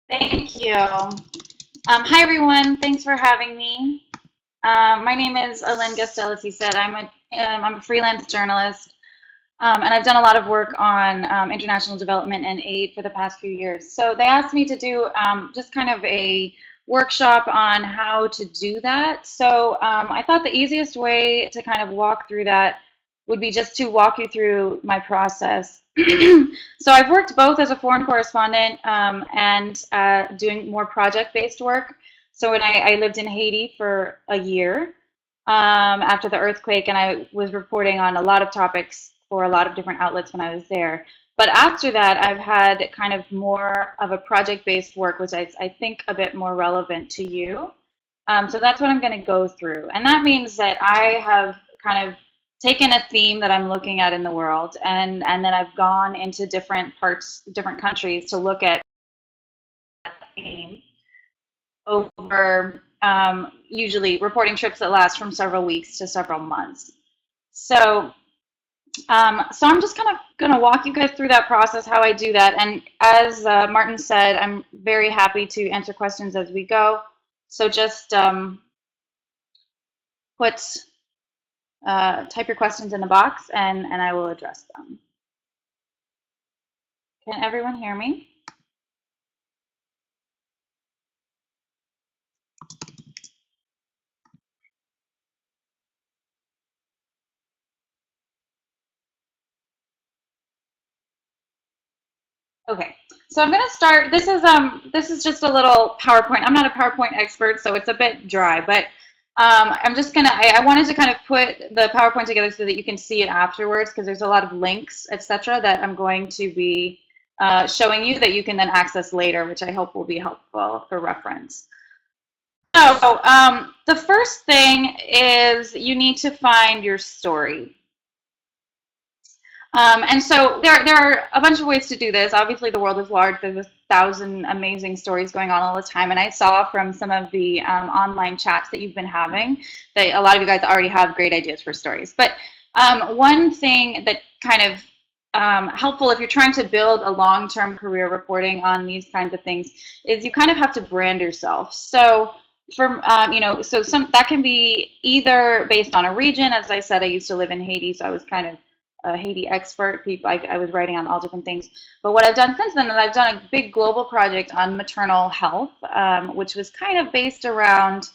Thank you. Hi, everyone. Thanks for having me. My name is Allyn Gaestel, as he said. I'm a freelance journalist, and I've done a lot of work on international development and aid for the past few years. So they asked me to do just kind of a workshop on how to do that. So I thought the easiest way to kind of walk through that would be just to walk you through my process. So I've worked both as a foreign correspondent and doing more project-based work. So when I lived in Haiti for a year after the earthquake, and I was reporting on a lot of topics for a lot of different outlets when I was there. But after that, I've had kind of more of a project-based work, which I think a bit more relevant to you. So that's what I'm going to go through. And that means that I have kind of taken a theme that I'm looking at in the world, and then I've gone into different parts, different countries to look at that theme over usually reporting trips that last from several weeks to several months. So, so I'm just kind of going to walk you guys through that process, how I do that. And as Martin said, I'm very happy to answer questions as we go. So just put type your questions in the box, and I will address them. Can everyone hear me? Okay, so I'm going to start. This is just a little PowerPoint. I'm not a PowerPoint expert, so it's a bit dry, but I'm just gonna. I wanted to kind of put the PowerPoint together so that you can see it afterwards, because there's a lot of links, etc., that I'm going to be showing you that you can then access later, which I hope will be helpful for reference. So the first thing is you need to find your story. And so there are a bunch of ways to do this. Obviously, the world is large. There's 1,000 amazing stories going on all the time. And I saw from some of the online chats that you've been having that a lot of you guys already have great ideas for stories. But one thing that kind of helpful if you're trying to build a long-term career reporting on these kinds of things is you kind of have to brand yourself. So for so some that can be either based on a region. As I said, I used to live in Haiti, so I was kind of a Haiti expert. I was writing on all different things. But what I've done since then is I've done a big global project on maternal health, which was kind of based around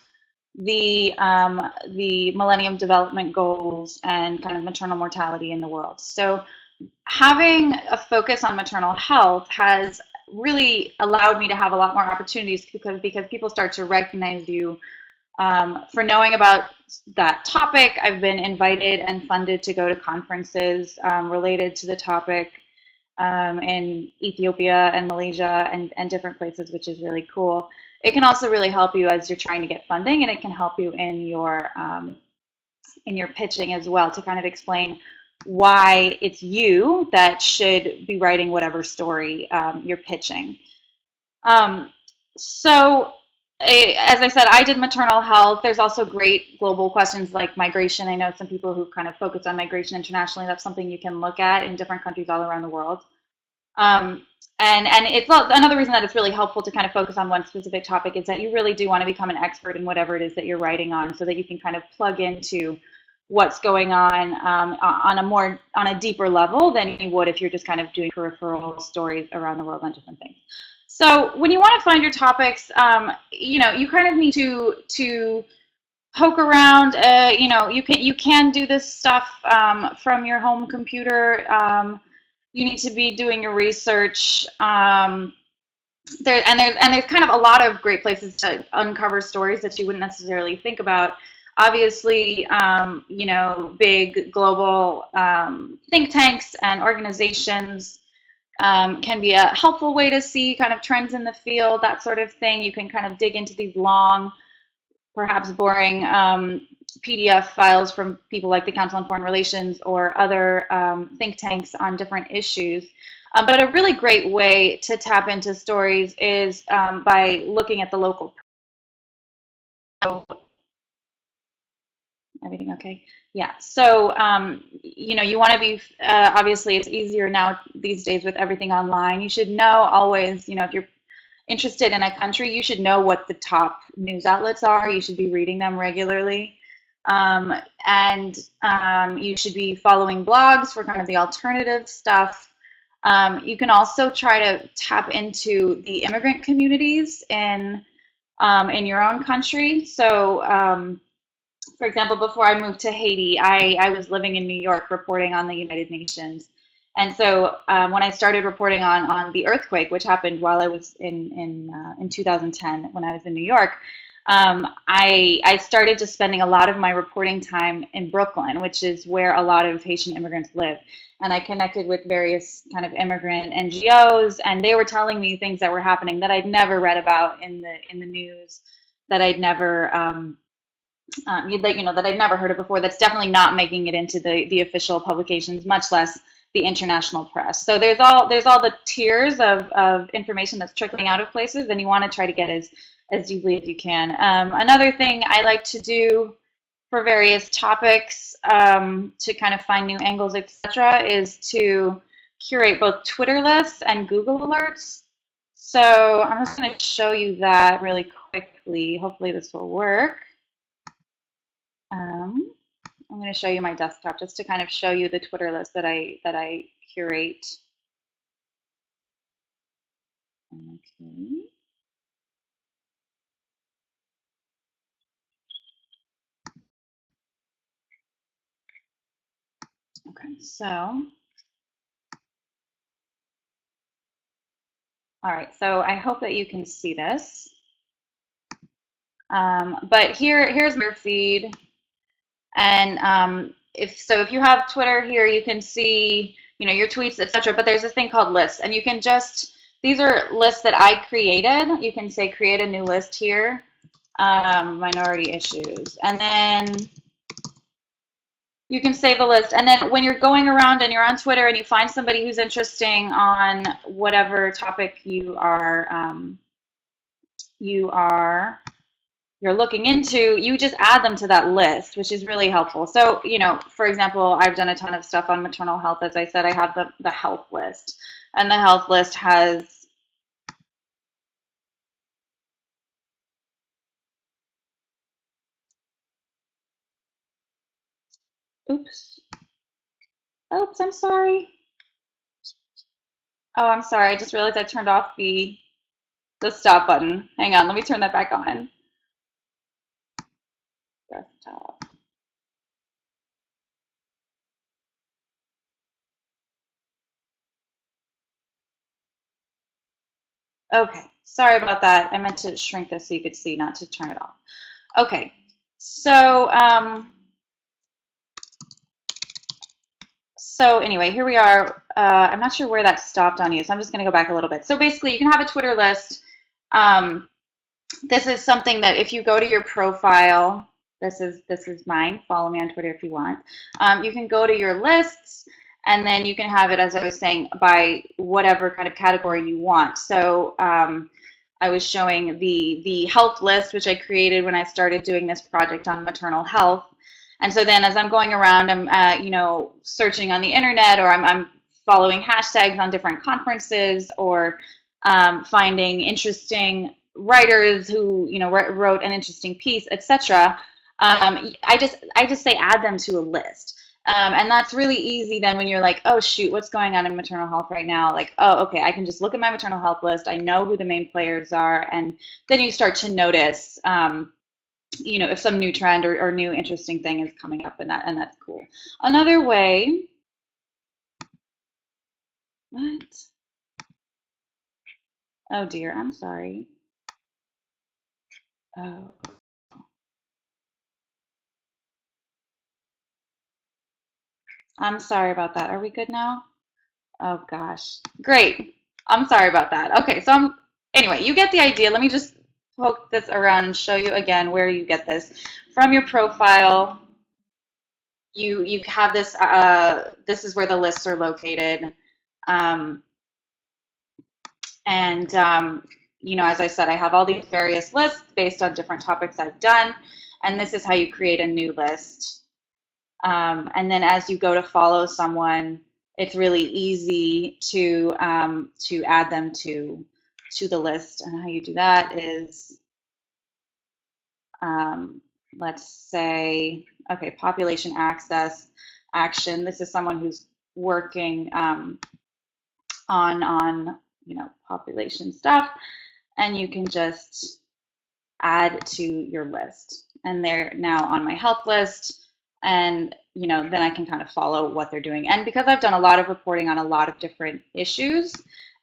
the Millennium Development Goals and kind of maternal mortality in the world. So having a focus on maternal health has really allowed me to have a lot more opportunities because people start to recognize you for knowing about that topic. I've been invited and funded to go to conferences related to the topic in Ethiopia and Malaysia and different places, which is really cool. It can also really help you as you're trying to get funding, and it can help you in your pitching as well to kind of explain why it's you that should be writing whatever story you're pitching. So as I said, I did maternal health. There's also great global questions like migration. I know some people who kind of focus on migration internationally. That's something you can look at in different countries all around the world. And it's another reason that it's really helpful to kind of focus on one specific topic is that you really do want to become an expert in whatever it is that you're writing on, so that you can kind of plug into what's going on a deeper level than you would if you're just kind of doing peripheral stories around the world on different things. So when you want to find your topics, you kind of need to poke around. You can do this stuff from your home computer. You need to be doing your research. There's kind of a lot of great places to uncover stories that you wouldn't necessarily think about. Obviously, big global think tanks and organizations can be a helpful way to see kind of trends in the field, that sort of thing. You can kind of dig into these long, perhaps boring PDF files from people like the Council on Foreign Relations or other think tanks on different issues. But a really great way to tap into stories is by looking at the local. Everything okay? Yeah. So, you want to be, obviously it's easier now these days with everything online. You should know always, if interested in a country, you should know what the top news outlets are. You should be reading them regularly. And you should be following blogs for kind of the alternative stuff. You can also try to tap into the immigrant communities in your own country. So, for example, before I moved to Haiti, I was living in New York reporting on the United Nations. And so when I started reporting on the earthquake, which happened while I was in 2010 when I was in New York, I started just spending a lot of my reporting time in Brooklyn, which is where a lot of Haitian immigrants live. And I connected with various kind of immigrant NGOs, and they were telling me things that were happening that I'd never read about in the news, that I'd never that I'd never heard of before. That's definitely not making it into the official publications, much less the international press. So there's all the tiers of information that's trickling out of places, and you want to try to get as deeply as you can. Another thing I like to do for various topics to kind of find new angles, etc., is to curate both Twitter lists and Google alerts. So I'm just going to show you that really quickly. Hopefully this will work. I'm going to show you my desktop just to kind of show you the Twitter list that I curate. Okay. Okay, so, all right, so I hope that you can see this. But here's my feed. And if you have Twitter here, you can see, your tweets, etc. But there's this thing called lists, and you can these are lists that I created. You can say create a new list here, minority issues, and then you can save a list. And then when you're going around and you're on Twitter and you find somebody who's interesting on whatever topic you're looking into, you just add them to that list, which is really helpful. So, for example, I've done a ton of stuff on maternal health. As I said, I have the health list, and the health list has oops, I'm sorry. Oh, I'm sorry. I just realized I turned off the stop button. Hang on, let me turn that back on. Desktop. Okay, sorry about that. I meant to shrink this so you could see, not to turn it off. Okay, so anyway, here we are. I'm not sure where that stopped on you, so I'm just going to go back a little bit. So basically, you can have a Twitter list. This is something that if you go to your profile, this is mine. Follow me on Twitter if you want. You can go to your lists, and then you can have it, as I was saying, by whatever kind of category you want. So I was showing the health list, which I created when I started doing this project on maternal health. And so then as I'm going around, I'm searching on the internet, or I'm following hashtags on different conferences, or finding interesting writers who wrote an interesting piece, etc. I just say add them to a list. And that's really easy then when you're like, oh shoot, what's going on in maternal health right now? Like, oh, okay, I can just look at my maternal health list. I know who the main players are. And then you start to notice, if some new trend or new interesting thing is coming up, and that's cool. Another way, what? Oh dear, I'm sorry. Oh. I'm sorry about that. Are we good now? Oh gosh. Great. I'm sorry about that. Okay, so anyway, you get the idea. Let me just poke this around and show you again where you get this. From your profile, you have this, this is where the lists are located. As I said, I have all these various lists based on different topics I've done, and this is how you create a new list. And then as you go to follow someone, it's really easy to add them to to the list. And how you do that is, let's say, okay, population access action. This is someone who's working on population stuff, and you can just add to your list. And they're now on my help list, and then I can kind of follow what they're doing. And because I've done a lot of reporting on a lot of different issues,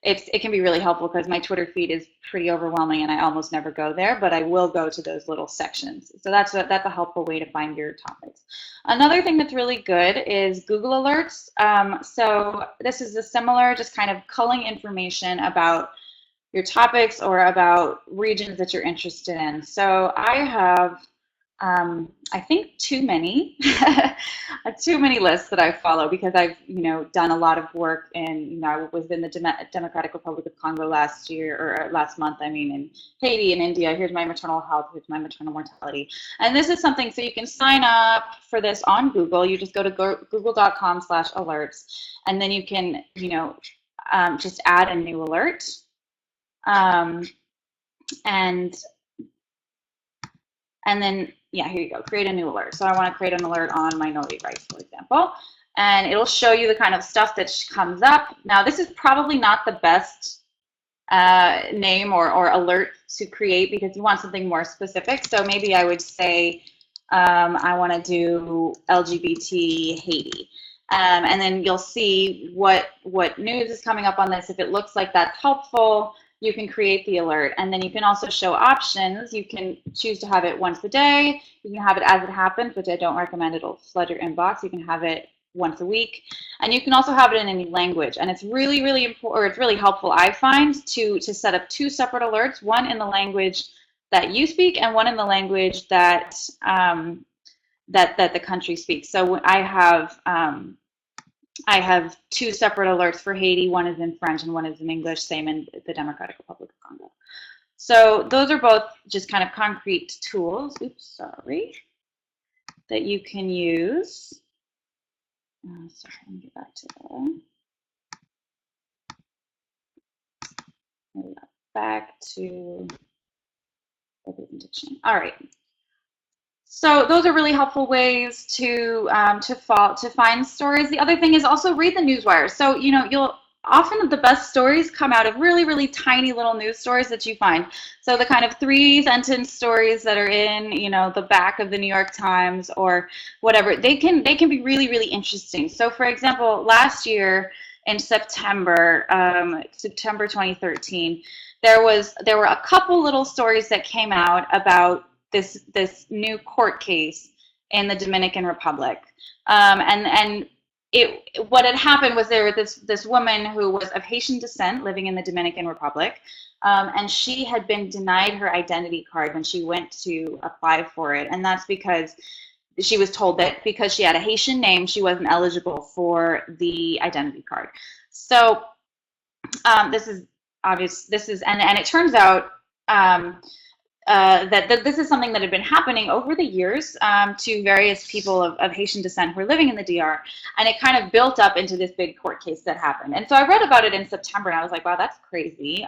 it can be really helpful because my Twitter feed is pretty overwhelming and I almost never go there, but I will go to those little sections. So that's a helpful way to find your topics. Another thing that's really good is Google Alerts. So this is a similar, just kind of culling information about your topics or about regions that you're interested in. So I have, I think, too many lists that I follow because I've, done a lot of work in, I was in the Democratic Republic of Congo last month, in Haiti and India. Here's my maternal health, here's my maternal mortality. And this is something, so you can sign up for this on Google. You just go to google.com/alerts, and then you can, just add a new alert. And then, yeah, here you go, create a new alert. So I want to create an alert on minority rights, for example, and it'll show you the kind of stuff that comes up. Now, this is probably not the best name or alert to create because you want something more specific. So maybe I would say I want to do LGBT Haiti. And then you'll see what news is coming up on this. If it looks like that's helpful, you can create the alert. And then you can also show options. You can choose to have it once a day. You can have it as it happens, which I don't recommend. It'll flood your inbox. You can have it once a week. And you can also have it in any language. And it's really, really important, or it's really helpful, I find, to set up two separate alerts, one in the language that you speak and one in the language that that the country speaks. So I have two separate alerts for Haiti. One is in French and one is in English, same in the Democratic Republic of Congo. So those are both just kind of concrete tools, that you can use. Sorry, let me get back to the presentation. All right. So those are really helpful ways to find stories. The other thing is also read the newswires. So you'll often the best stories come out of really, really tiny little news stories that you find. So the kind of 3-sentence stories that are in the back of the New York Times or whatever, they can be really, really interesting. So for example, last year in September 2013, there were a couple little stories that came out about this new court case in the Dominican Republic, and what had happened was there was this woman who was of Haitian descent living in the Dominican Republic, and she had been denied her identity card when she went to apply for it, and that's because she was told that because she had a Haitian name, she wasn't eligible for the identity card. So this is obvious. And it turns out that this is something that had been happening over the years to various people of Haitian descent who were living in the DR, and it kind of built up into this big court case that happened. And so I read about it in September, and I was like, wow, that's crazy,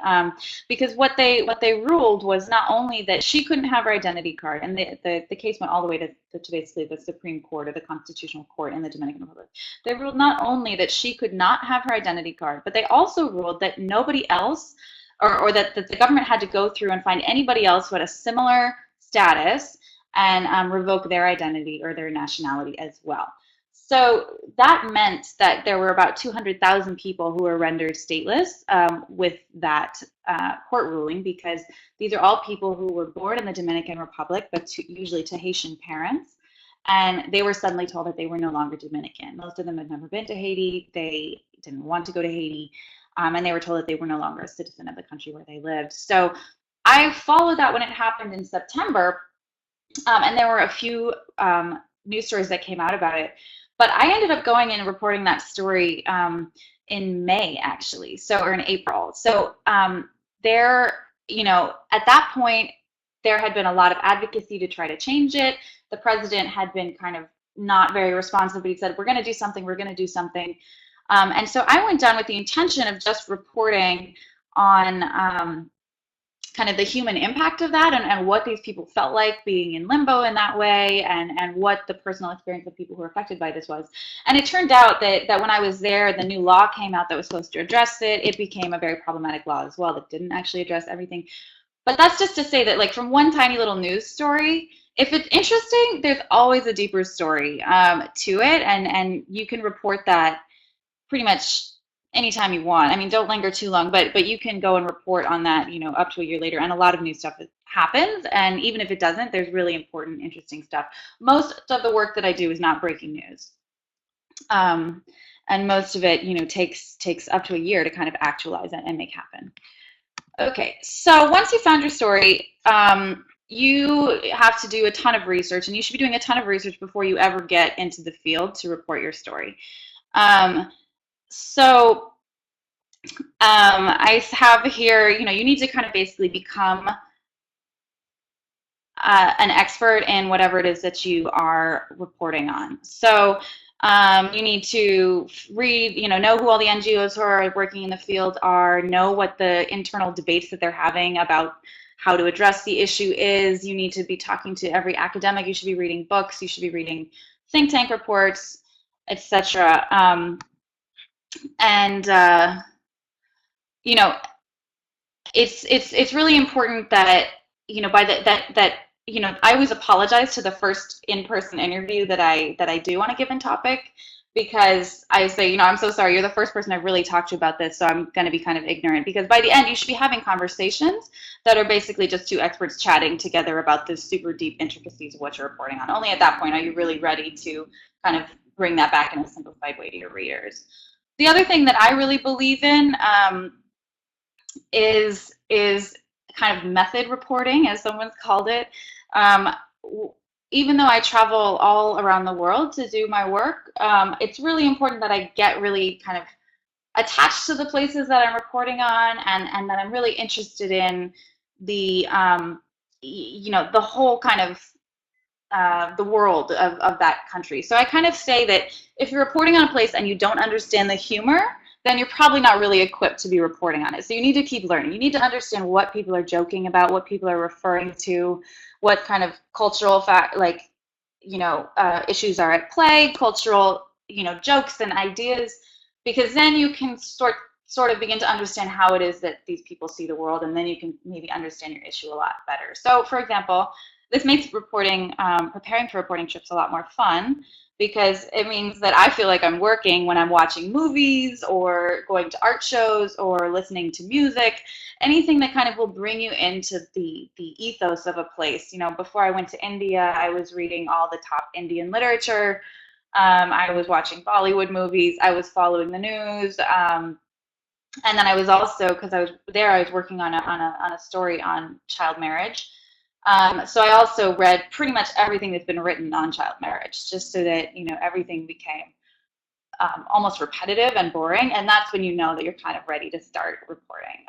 because what they ruled was not only that she couldn't have her identity card, and the case went all the way to basically the Supreme Court or the Constitutional Court in the Dominican Republic. They ruled not only that she could not have her identity card, but they also ruled that nobody else, or that the government had to go through and find anybody else who had a similar status and revoke their identity or their nationality as well. So that meant that there were about 200,000 people who were rendered stateless with that court ruling, because these are all people who were born in the Dominican Republic, but usually to Haitian parents. And they were suddenly told that they were no longer Dominican. Most of them had never been to Haiti. They didn't want to go to Haiti. And they were told that they were no longer a citizen of the country where they lived. So I followed that when it happened in September, and there were a few news stories that came out about it. But I ended up going in and reporting that story in May, actually, or in April. So at that point, there had been a lot of advocacy to try to change it. The president had been kind of not very responsive, but he said, we're going to do something, we're going to do something. And so I went down with the intention of just reporting on kind of the human impact of that, and what these people felt like being in limbo in that way, and what the personal experience of people who were affected by this was. And it turned out that when I was there, the new law came out that was supposed to address it. It became a very problematic law as well that didn't actually address everything. But that's just to say that, like, from one tiny little news story, if it's interesting, there's always a deeper story to it, and you can report that pretty much anytime you want. I mean, don't linger too long, but you can go and report on that, up to a year later, and a lot of new stuff happens. And even if it doesn't, there's really important, interesting stuff. Most of the work that I do is not breaking news, and most of it, takes up to a year to kind of actualize it and make happen. Okay, so once you found your story, you have to do a ton of research, and you should be doing a ton of research before you ever get into the field to report your story. So I have here, you need to kind of basically become an expert in whatever it is that you are reporting on. So you need to read, know who all the NGOs who are working in the field are, know what the internal debates that they're having about how to address the issue is. You need to be talking to every academic. You should be reading books. You should be reading think tank reports, etc. It's really important that I always apologize to the first in-person interview that I do on a given topic, because I say, I'm so sorry, you're the first person I've really talked to about this, so I'm going to be kind of ignorant, because by the end you should be having conversations that are basically just two experts chatting together about the super deep intricacies of what you're reporting on. Only at that point are you really ready to kind of bring that back in a simplified way to your readers. The other thing that I really believe in is kind of method reporting, as someone's called it. Even though I travel all around the world to do my work, it's really important that I get really kind of attached to the places that I'm reporting on, and that I'm really interested in the the whole kind of the world of that country. So I kind of say that if you're reporting on a place and you don't understand the humor, then you're probably not really equipped to be reporting on it. So you need to keep learning. You need to understand what people are joking about, what people are referring to, what kind of cultural issues are at play, cultural, jokes and ideas, because then you can sort of begin to understand how it is that these people see the world, and then you can maybe understand your issue a lot better. So, for example, this makes preparing for reporting trips a lot more fun, because it means that I feel like I'm working when I'm watching movies or going to art shows or listening to music, anything that kind of will bring you into the ethos of a place. Before I went to India, I was reading all the top Indian literature. I was watching Bollywood movies. I was following the news. And then I was also, because I was there, I was working on a story on child marriage. So I also read pretty much everything that's been written on child marriage, just so that, everything became almost repetitive and boring. And that's when you know that you're kind of ready to start reporting.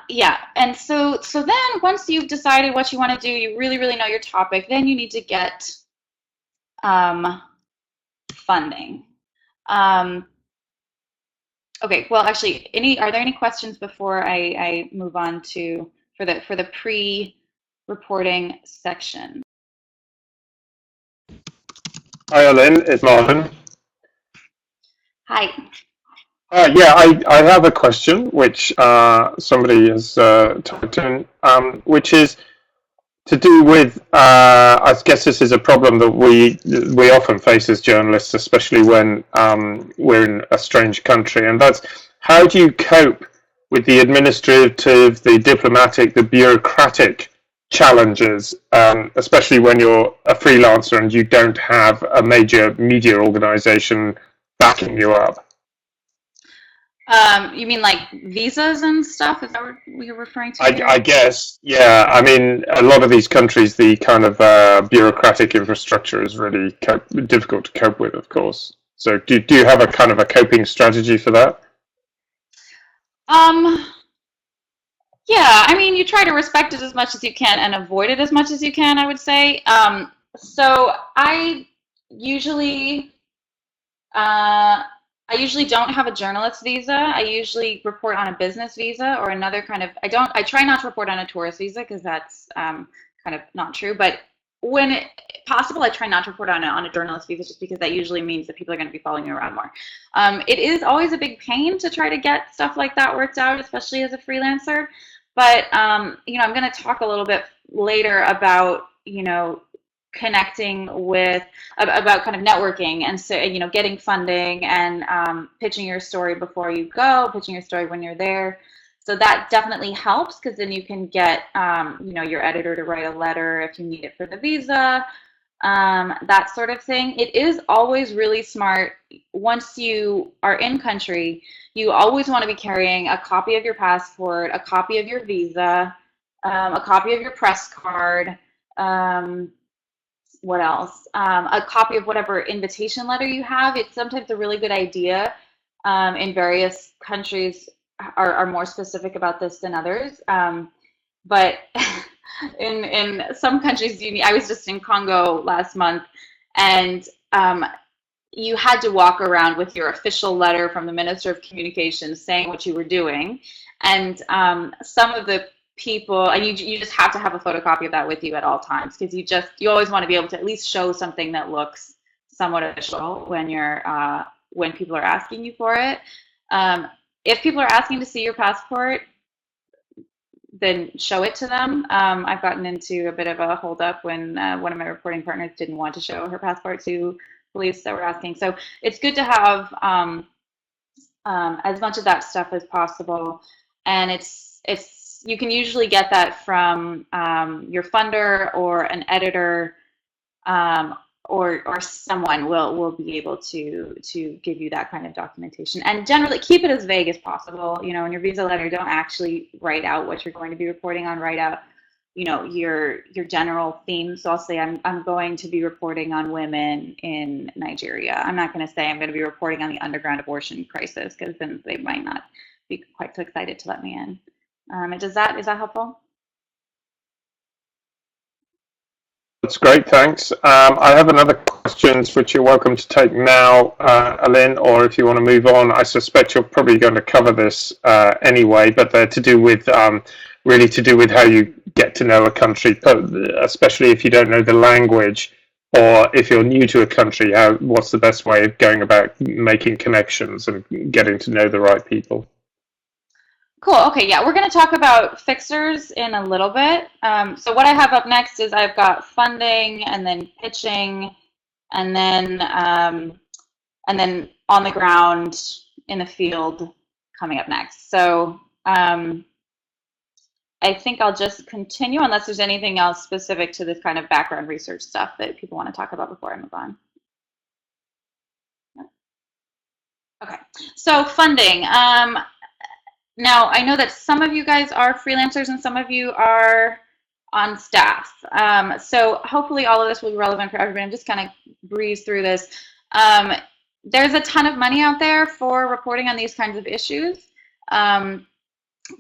Yeah. And so then once you've decided what you want to do, you really, really know your topic, then you need to get funding. Okay, well, actually, are there any questions before I move on to for the pre-reporting section? Hi, Allyn, it's Martin. Hi. Yeah, I have a question which somebody has typed in, which is to do with, I guess this is a problem that we often face as journalists, especially when we're in a strange country, and that's how do you cope with the administrative, the diplomatic, the bureaucratic challenges, especially when you're a freelancer and you don't have a major media organization backing you up? You mean like visas and stuff? Is that what you're referring to? I guess, yeah. I mean, a lot of these countries, the kind of bureaucratic infrastructure is really difficult to cope with, of course. So do you have a kind of a coping strategy for that? Yeah, I mean, you try to respect it as much as you can and avoid it as much as you can, I would say. So I usually, I usually don't have a journalist visa. I usually report on a business visa or another kind of, I try not to report on a tourist visa because that's kind of not true. But when possible, I try not to report on a journalist visa just because that usually means that people are going to be following you around more. It is always a big pain to try to get stuff like that worked out, especially as a freelancer. But, you know, I'm going to talk a little bit later about, you know, connecting with about kind of networking and so you know getting funding and pitching your story before you go, pitching your story when you're there. So that definitely helps because then you can get you know your editor to write a letter if you need it for the visa, that sort of thing. It is always really smart once you are in country. You always want to be carrying a copy of your passport, a copy of your visa, a copy of your press card. What else? A copy of whatever invitation letter you have. It's sometimes a really good idea. In various countries are more specific about this than others. But in some countries, I was just in Congo last month, and you had to walk around with your official letter from the Minister of Communications saying what you were doing. And some of the people, and you just have to have a photocopy of that with you at all times because you always want to be able to at least show something that looks somewhat official when you're when people are asking you for it. If people are asking to see your passport, then show it to them. I've gotten into a bit of a holdup when one of my reporting partners didn't want to show her passport to police that were asking. So it's good to have as much of that stuff as possible, and it's you can usually get that from your funder or an editor, or someone will be able to give you that kind of documentation. And generally keep it as vague as possible. You know, in your visa letter, don't actually write out what you're going to be reporting on. Write out, you know, your general theme. So I'll say I'm going to be reporting on women in Nigeria. I'm not going to say I'm going to be reporting on the underground abortion crisis because then they might not be quite so excited to let me in. Is that helpful? That's great, thanks. I have another questions which you're welcome to take now, Allyn, or if you want to move on. I suspect you're probably going to cover this anyway, but they're to do with really to do with how you get to know a country, especially if you don't know the language or if you're new to a country. What's the best way of going about making connections and getting to know the right people? Cool. Okay, yeah, we're going to talk about fixers in a little bit. So what I have up next is I've got funding and then pitching and then on the ground in the field coming up next. So I think I'll just continue unless there's anything else specific to this kind of background research stuff that people want to talk about before I move on. Okay, so funding. Now, I know that some of you guys are freelancers and some of you are on staff. So hopefully all of this will be relevant for everybody. I'm just kind of breeze through this. There's a ton of money out there for reporting on these kinds of issues.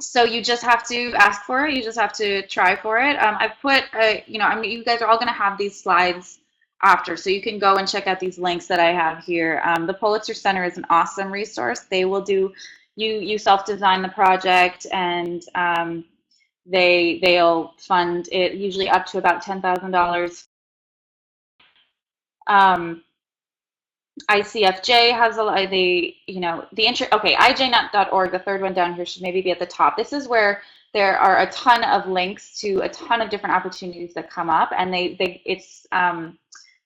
So you just have to ask for it. You just have to try for it. I've put, you know, I mean, you guys are all going to have these slides after, so you can go and check out these links that I have here. The Pulitzer Center is an awesome resource. They will do, you self-design the project, and they'll fund it usually up to about $10,000. ICFJ has a lot of the, you know, okay, ijnut.org, the third one down here should maybe be at the top. This is where there are a ton of links to a ton of different opportunities that come up, and it's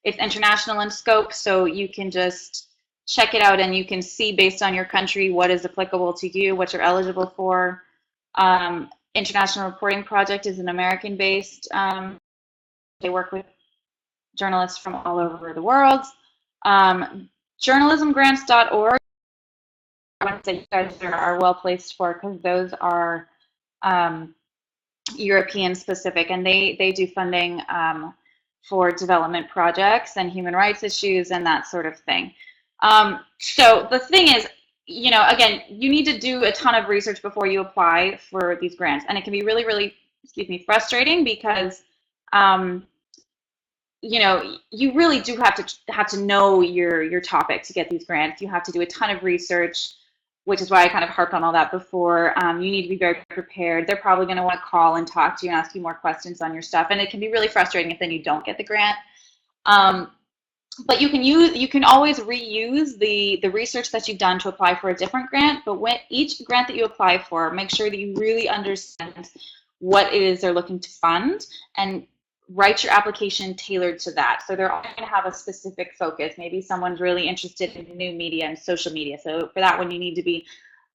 international in scope, so you can just check it out and you can see based on your country what is applicable to you, what you're eligible for. International Reporting Project is an American-based. They work with journalists from all over the world. Journalismgrants.org, I want to say you guys are well placed for, because those are European specific, and they do funding for development projects and human rights issues and that sort of thing. So the thing is, you know, again, you need to do a ton of research before you apply for these grants, and it can be really, really, excuse me, frustrating because you know, you really do have to know your topic to get these grants. You have to do a ton of research, which is why I kind of harped on all that before. You need to be very prepared. They're probably going to want to call and talk to you and ask you more questions on your stuff, and it can be really frustrating if then you don't get the grant. But you can always reuse the research that you've done to apply for a different grant. But when each grant that you apply for, make sure that you really understand what it is they're looking to fund, and write your application tailored to that. So they're all going to have a specific focus. Maybe someone's really interested in new media and social media. So for that one, you need to be,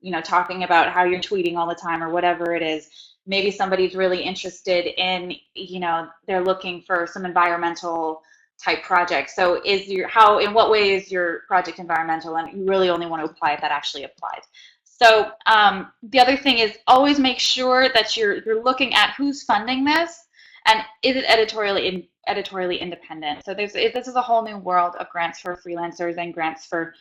you know, talking about how you're tweeting all the time or whatever it is. Maybe somebody's really interested in, you know, they're looking for some environmental type project. So in what way is your project environmental? And you really only want to apply if that actually applies. So the other thing is always make sure that you're looking at who's funding this, and is it editorially independent. So this is a whole new world of grants for freelancers and grants for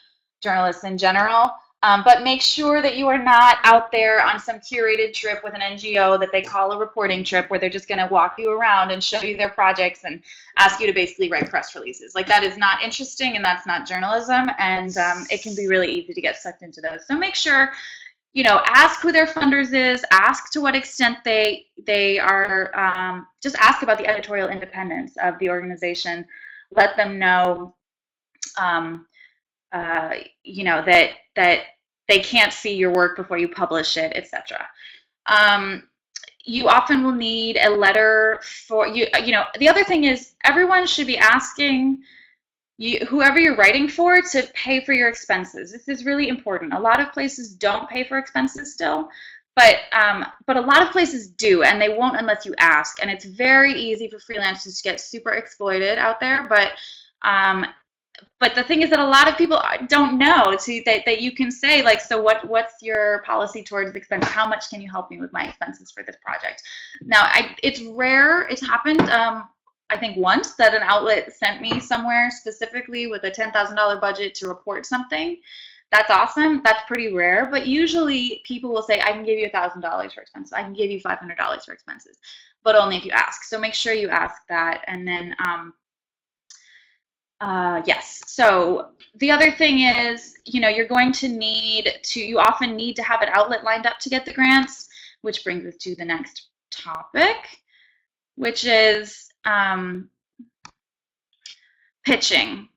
journalists in general. But make sure that you are not out there on some curated trip with an NGO that they call a reporting trip, where they're just going to walk you around and show you their projects and ask you to basically write press releases. Like, that is not interesting, and that's not journalism, and it can be really easy to get sucked into those. So make sure, you know, ask who their funders is, ask to what extent they are, just ask about the editorial independence of the organization. Let them know, you know, that they can't see your work before you publish it, etc. You often will need a letter for you. You know, the other thing is everyone should be asking whoever you're writing for to pay for your expenses. This is really important. A lot of places don't pay for expenses still, but a lot of places do, and they won't unless you ask. And it's very easy for freelancers to get super exploited out there, but the thing is that a lot of people don't know that you can say, like, so what's your policy towards expenses? How much can you help me with my expenses for this project? Now, it's rare. It's happened, I think, once that an outlet sent me somewhere specifically with a $10,000 budget to report something. That's awesome. That's pretty rare. But usually people will say, I can give you $1,000 for expenses. I can give you $500 for expenses, but only if you ask. So make sure you ask that. And then, yes. So the other thing is, you know, you're going to you often need to have an outlet lined up to get the grants, which brings us to the next topic, which is pitching.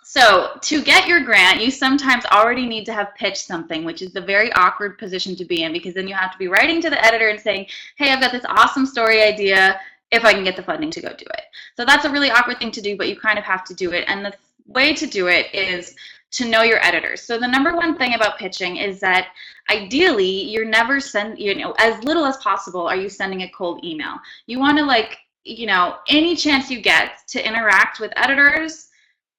So to get your grant, you sometimes already need to have pitched something, which is a very awkward position to be in, because then you have to be writing to the editor and saying, hey, I've got this awesome story idea, if I can get the funding to go do it. So that's a really awkward thing to do, but you kind of have to do it. And the way to do it is to know your editors. So the number one thing about pitching is that ideally you're never as little as possible are you sending a cold email. You want to, like, you know, any chance you get to interact with editors,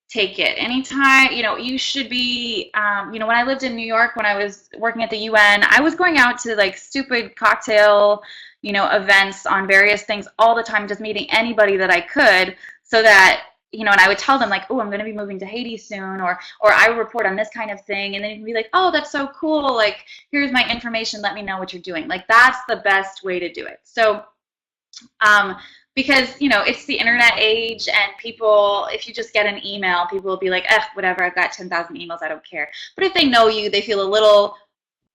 take it. Anytime, you know, you should be, you know, when I lived in New York, when I was working at the UN, I was going out to, like, stupid cocktail, you know, events on various things all the time, just meeting anybody that I could, so that, you know, and I would tell them, like, oh, I'm going to be moving to Haiti soon, or I report on this kind of thing, and then you'd be like, oh, that's so cool, like, here's my information, let me know what you're doing. Like, that's the best way to do it. So, because, you know, it's the internet age, and people, if you just get an email, people will be like, whatever, I've got 10,000 emails, I don't care. But if they know you, they feel a little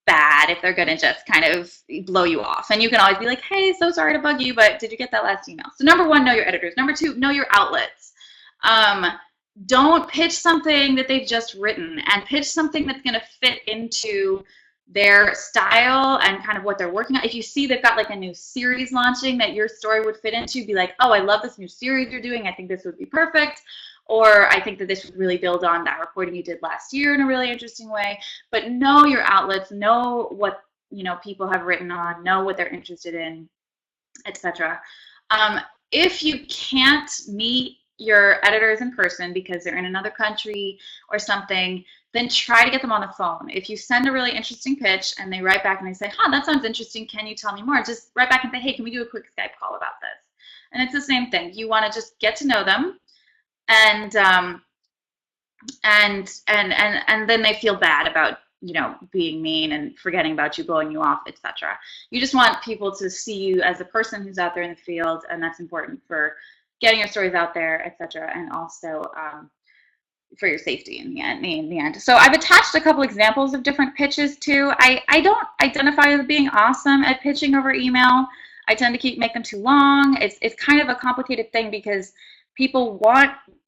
bad if they're going to just kind of blow you off. And you can always be like, hey, so sorry to bug you, but did you get that last email? So number one, know your editors. Number two, know your outlets. Don't pitch something that they've just written, and pitch something that's going to fit into their style and kind of what they're working on. If you see they've got, like, a new series launching that your story would fit into, be like, oh, I love this new series you're doing, I think this would be perfect. Or I think that this would really build on that reporting you did last year in a really interesting way. But know your outlets, know what, you know, people have written on, know what they're interested in, etc. If you can't meet your editors in person because they're in another country or something, then try to get them on the phone. If you send a really interesting pitch and they write back and they say, that sounds interesting, can you tell me more? Just write back and say, hey, can we do a quick Skype call about this? And it's the same thing. You want to just get to know them, and then they feel bad about, you know, being mean and forgetting about you, blowing you off, etc. You just want people to see you as a person who's out there in the field, and that's important for getting your stories out there, etc., and also for your safety in the end. So I've attached a couple examples of different pitches too. I don't identify as being awesome at pitching over email. I tend to make them too long. It's kind of a complicated thing because people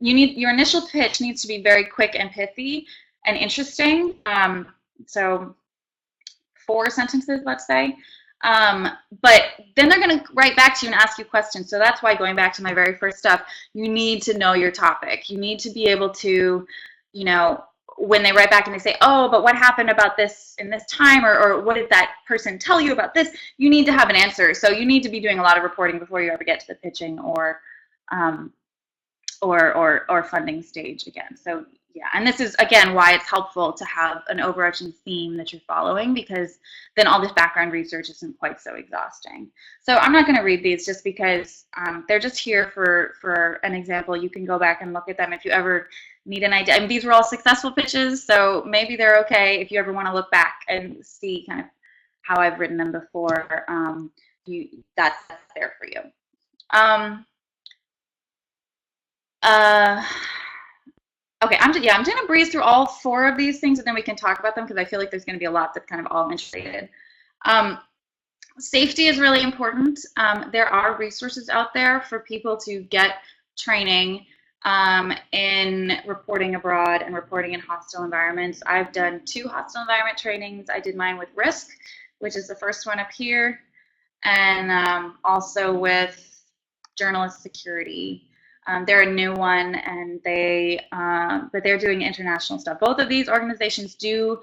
your initial pitch needs to be very quick and pithy and interesting. So 4 sentences, let's say. But then they're going to write back to you and ask you questions. So that's why, going back to my very first stuff, you need to know your topic. You need to be able to, when they write back and they say, oh, but what happened about this in this time, or what did that person tell you about this? You need to have an answer. So you need to be doing a lot of reporting before you ever get to the pitching or funding stage again. So yeah, and this is, again, why it's helpful to have an overarching theme that you're following, because then all this background research isn't quite so exhausting. So I'm not going to read these just because they're just here for an example. You can go back and look at them if you ever need an idea. I mean, these were all successful pitches, so maybe they're okay if you ever want to look back and see kind of how I've written them before. That's there for you. Okay, I'm just going to breeze through all 4 of these things, and then we can talk about them because I feel like there's going to be a lot that's kind of all integrated. Safety is really important. There are resources out there for people to get training in reporting abroad and reporting in hostile environments. I've done 2 hostile environment trainings. I did mine with RISC, which is the first one up here, and also with journalist security. They're a new one, and but they're doing international stuff. Both of these organizations do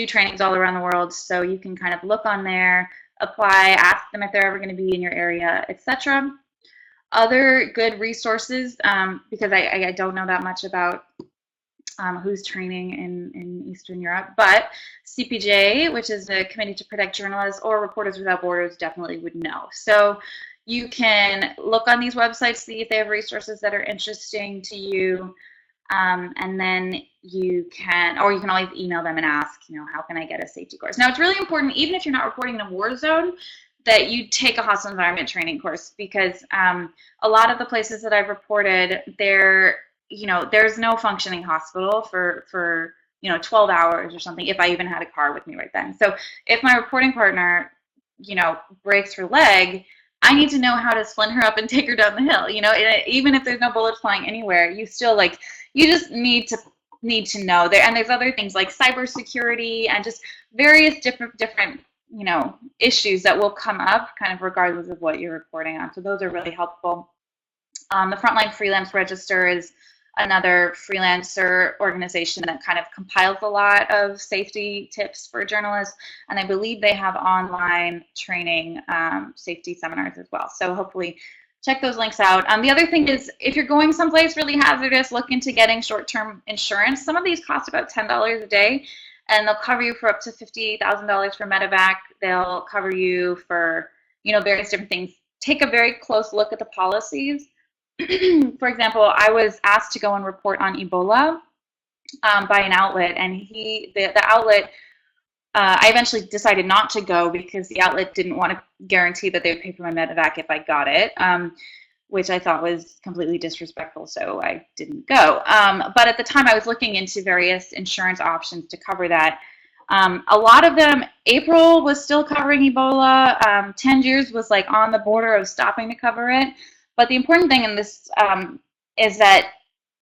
trainings all around the world, so you can kind of look on there, apply, ask them if they're ever going to be in your area, etc. Other good resources, because I don't know that much about who's training in Eastern Europe, but CPJ, which is the Committee to Protect Journalists, or Reporters Without Borders, definitely would know. So you can look on these websites, see if they have resources that are interesting to you, and then you can always email them and ask, how can I get a safety course? Now, it's really important, even if you're not reporting in a war zone, that you take a hostile environment training course, because a lot of the places that I've reported, there's no functioning hospital for 12 hours or something, if I even had a car with me right then. So if my reporting partner, breaks her leg, I need to know how to splint her up and take her down the hill. Even if there's no bullets flying anywhere, you just need to know there. And there's other things like cybersecurity and just various different issues that will come up kind of regardless of what you're reporting on. So those are really helpful. The Frontline Freelance Register is another freelancer organization that kind of compiles a lot of safety tips for journalists, and I believe they have online training safety seminars as well. So hopefully check those links out. The other thing is, if you're going someplace really hazardous, look into getting short-term insurance. Some of these cost about $10 a day, and they'll cover you for up to $50,000 for medevac. They'll cover you for various different things. Take a very close look at the policies. For example, I was asked to go and report on Ebola by an outlet, and the outlet, I eventually decided not to go because the outlet didn't want to guarantee that they would pay for my medevac if I got it, which I thought was completely disrespectful, so I didn't go. But at the time, I was looking into various insurance options to cover that. A lot of them, April was still covering Ebola. Tangiers was like on the border of stopping to cover it. But the important thing in this is that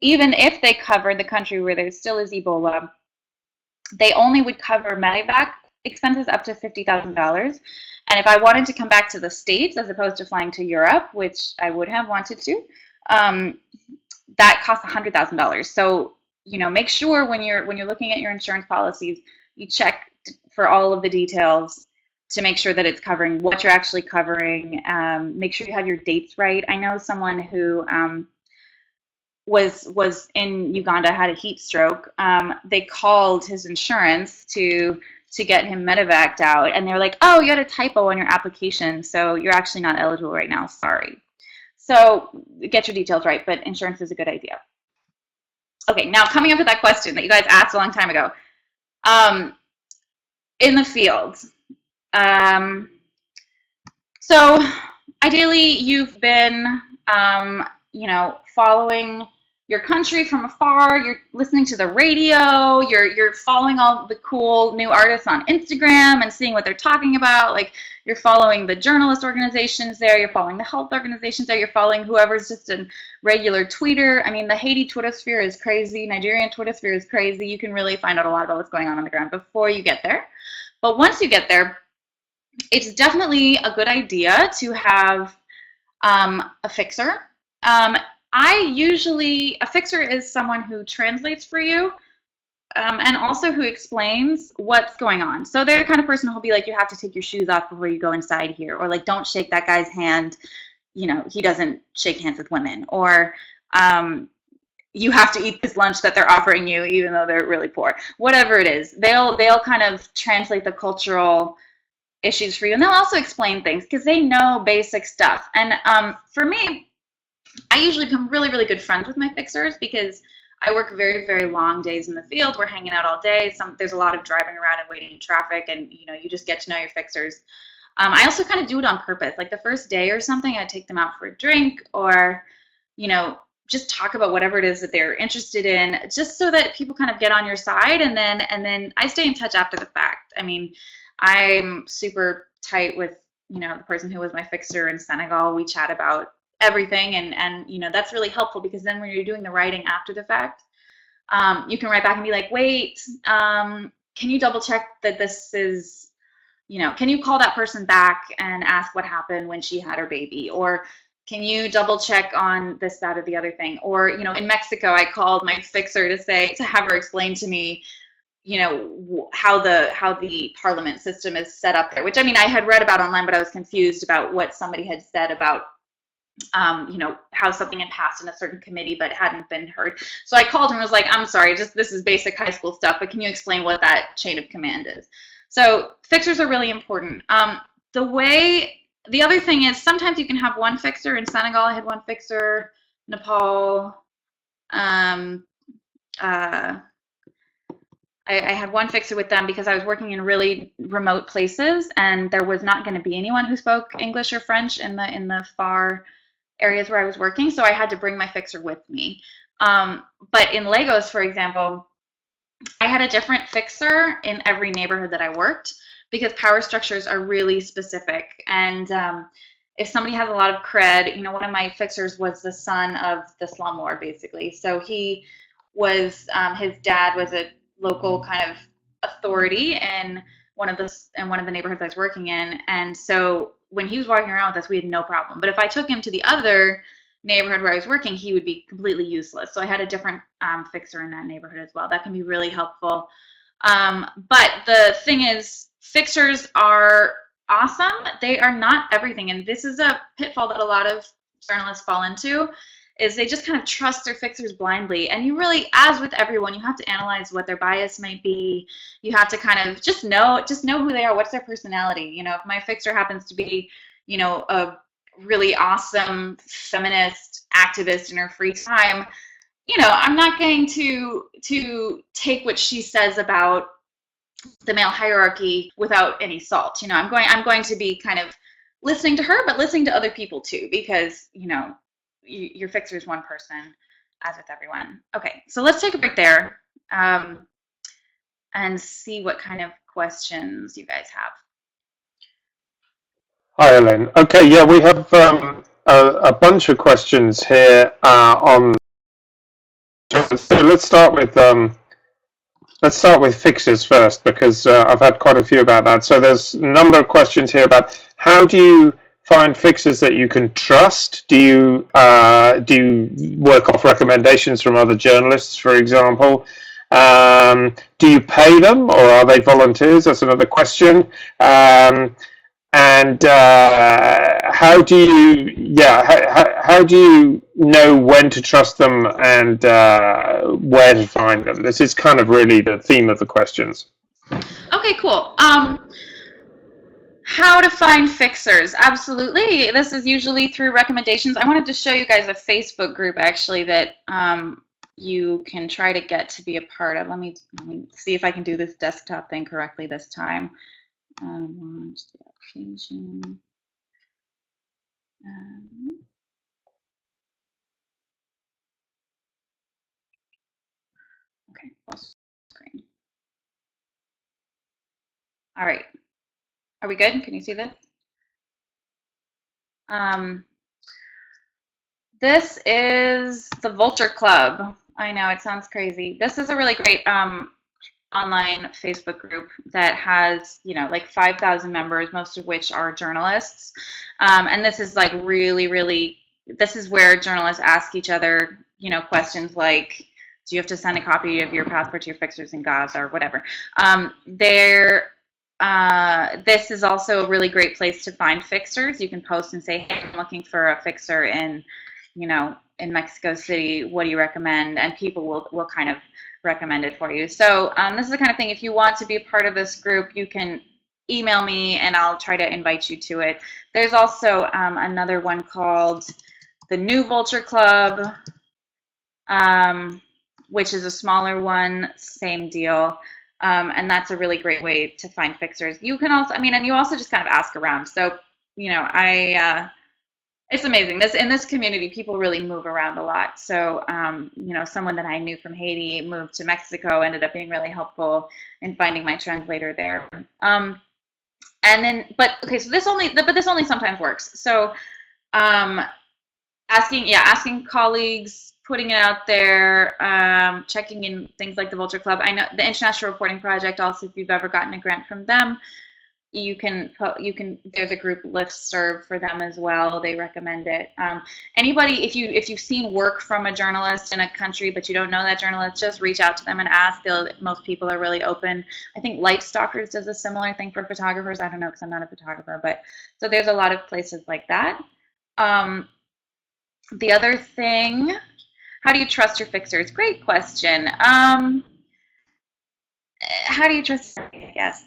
even if they covered the country where there still is Ebola, they only would cover medevac expenses up to $50,000. And if I wanted to come back to the States as opposed to flying to Europe, which I would have wanted to, that costs $100,000. So make sure when you're looking at your insurance policies, you check for all of the details to make sure that it's covering what you're actually covering. Make sure you have your dates right. I know someone who was in Uganda, had a heat stroke. They called his insurance to get him medevaced out, and they were like, oh, you had a typo on your application, so you're actually not eligible right now, sorry. So get your details right, but insurance is a good idea. Okay, now coming up to that question that you guys asked a long time ago. In the field. So ideally you've been you know, following your country from afar. You're listening to the radio. You're following all the cool new artists on Instagram and seeing what they're talking about. Like, you're following the journalist organizations there. You're following the health organizations there. You're following whoever's just a regular tweeter. I mean, the Haiti Twitter sphere is crazy. Nigerian Twitter sphere is crazy. You can really find out a lot about what's going on the ground before you get there. But once you get there, it's definitely a good idea to have a fixer. A fixer is someone who translates for you, and also who explains what's going on. So they're the kind of person who'll be like, you have to take your shoes off before you go inside here, or like, don't shake that guy's hand. You know, he doesn't shake hands with women, or you have to eat this lunch that they're offering you, even though they're really poor. Whatever it is, they'll kind of translate the cultural issues for you, and they'll also explain things because they know basic stuff. And for me, I usually become really, really good friends with my fixers because I work very, very long days in the field. We're hanging out all day. There's a lot of driving around and waiting in traffic, and you know, you just get to know your fixers. I also kind of do it on purpose. Like the first day or something, I take them out for a drink, or you know, just talk about whatever it is that they're interested in, just so that people kind of get on your side, and then I stay in touch after the fact. I mean, I'm super tight with, you know, the person who was my fixer in Senegal. We chat about everything, and you know, that's really helpful because then when you're doing the writing after the fact, you can write back and be like, wait, can you double check that this is, you know, can you call that person back and ask what happened when she had her baby, or can you double check on this, that, or the other thing? Or, you know, in Mexico, I called my fixer to have her explain to me, you know, how the parliament system is set up there, which I mean, I had read about online, but I was confused about what somebody had said about, you know, how something had passed in a certain committee but hadn't been heard. So I called him and was like, I'm sorry, this is basic high school stuff, but can you explain what that chain of command is? So fixers are really important. The other thing is sometimes you can have one fixer. In Senegal, I had one fixer. Nepal, I had one fixer with them because I was working in really remote places, and there was not going to be anyone who spoke English or French in the far areas where I was working, so I had to bring my fixer with me. But in Lagos, for example, I had a different fixer in every neighborhood that I worked because power structures are really specific. And if somebody has a lot of cred, you know, one of my fixers was the son of the slum lord, basically. So he was, his dad was a local kind of authority in one of the neighborhoods I was working in. And so when he was walking around with us, we had no problem. But if I took him to the other neighborhood where I was working, he would be completely useless. So I had a different fixer in that neighborhood as well. That can be really helpful. But the thing is, fixers are awesome. They are not everything. And this is a pitfall that a lot of journalists fall into, is they just kind of trust their fixers blindly. And you really, as with everyone, you have to analyze what their bias might be. You have to kind of just know who they are. What's their personality? You know, if my fixer happens to be, you know, a really awesome feminist activist in her free time, you know, I'm not going to take what she says about the male hierarchy without any salt. You know, I'm going to be kind of listening to her, but listening to other people too, because, you know, your fixer is one person, as with everyone. Okay, so let's take a break there and see what kind of questions you guys have. Hi, Allyn. Okay, yeah, we have a bunch of questions here on. So let's start with fixers first, because I've had quite a few about that. So there's a number of questions here about how do you find fixers that you can trust? Do you work off recommendations from other journalists, for example? Do you pay them, or are they volunteers? That's another question. And how do you know when to trust them and where to find them? This is kind of really the theme of the questions. Okay, cool. How to find fixers? Absolutely. This is usually through recommendations. I wanted to show you guys a Facebook group actually that you can try to get to be a part of. Let me see if I can do this desktop thing correctly this time. Launch the application. Okay, full screen. All right. Are we good? Can you see this? This is the Vulture Club. I know it sounds crazy. This is a really great online Facebook group that has, like 5,000 members, most of which are journalists. And this is like really, this is where journalists ask each other, questions like, do you have to send a copy of your passport to your fixers in Gaza or whatever? This is also a really great place to find fixers. You can post and say, hey, I'm looking for a fixer in Mexico City. What do you recommend? And people will kind of recommend it for you. So this is the kind of thing, if you want to be a part of this group, you can email me and I'll try to invite you to it. There's also another one called the New Vulture Club, which is a smaller one, same deal. And that's a really great way to find fixers. You can also, and you also just kind of ask around. So, it's amazing. In this community, people really move around a lot. So, someone that I knew from Haiti moved to Mexico, ended up being really helpful in finding my translator there. So this only sometimes works. So, asking colleagues, putting it out there, checking in things like the Vulture Club. I know the International Reporting Project. Also, if you've ever gotten a grant from them, you can there's a group listserv for them as well. They recommend it. Anybody, if you've seen work from a journalist in a country but you don't know that journalist, just reach out to them and ask. Most people are really open. I think Light Stalkers does a similar thing for photographers. I don't know because I'm not a photographer, but so there's a lot of places like that. The other thing, how do you trust your fixers? Great question. How do you trust? Yes,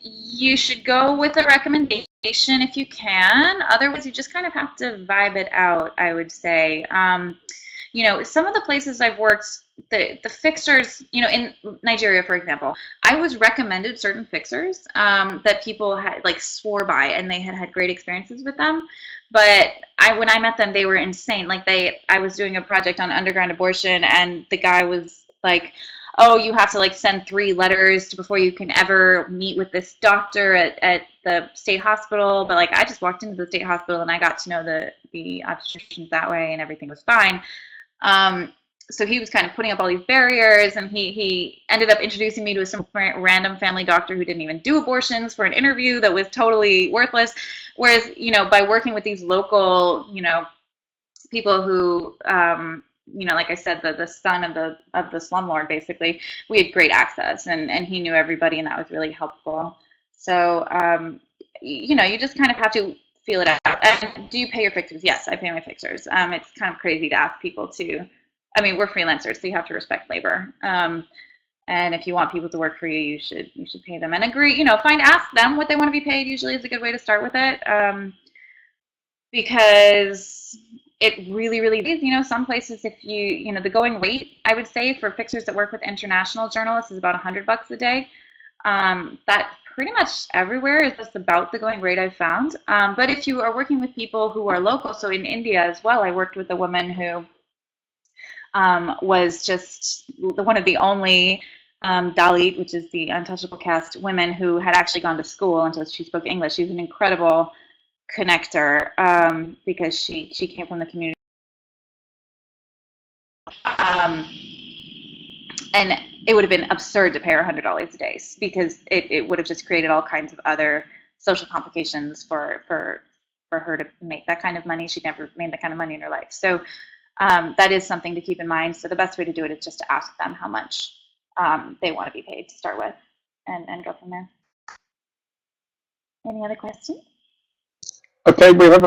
you should go with a recommendation if you can. Otherwise, you just kind of have to vibe it out, I would say. Some of the places I've worked, the fixers, in Nigeria, for example, I was recommended certain fixers that people had swore by, and they had great experiences with them. But when I met them, they were insane. I was doing a project on underground abortion, and the guy was like, oh, you have to send 3 letters before you can ever meet with this doctor at the state hospital. But I just walked into the state hospital and I got to know the obstetricians that way, and everything was fine. So he was kind of putting up all these barriers, and he ended up introducing me to some random family doctor who didn't even do abortions for an interview that was totally worthless. Whereas, by working with these local, people who, like I said, the son of the slumlord, basically, we had great access, and he knew everybody, and that was really helpful. So, you just kind of have to feel it out. And do you pay your fixers? Yes, I pay my fixers. It's kind of crazy to ask people to. We're freelancers, so you have to respect labor. And if you want people to work for you, you should pay them and agree. Ask them what they want to be paid. Usually is a good way to start with it, because it really is. Some places, if the going rate, I would say, for fixers that work with international journalists is about $100 a day. That pretty much everywhere is just about the going rate I've found. But if you are working with people who are local, so in India as well, I worked with a woman who was just one of the only Dalit, which is the untouchable caste, women who had actually gone to school until she spoke English. She's an incredible connector because she came from the community. And it would have been absurd to pay her $100 a day because it would have just created all kinds of other social complications for her to make that kind of money. She'd never made that kind of money in her life. So that is something to keep in mind. So the best way to do it is just to ask them how much they want to be paid to start with, and go from there. Any other questions? Okay, we have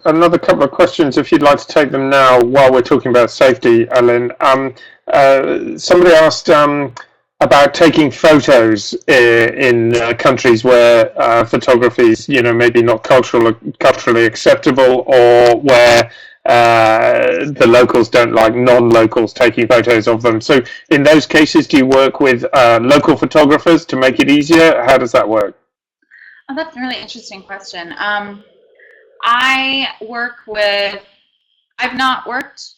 another couple of questions if you'd like to take them now while we're talking about safety, Allyn. Somebody asked about taking photos in countries where photography is, maybe not culturally acceptable, or where the locals don't like non-locals taking photos of them. So in those cases, do you work with local photographers to make it easier? How does that work? Oh, that's a really interesting question. I work with, I've not worked,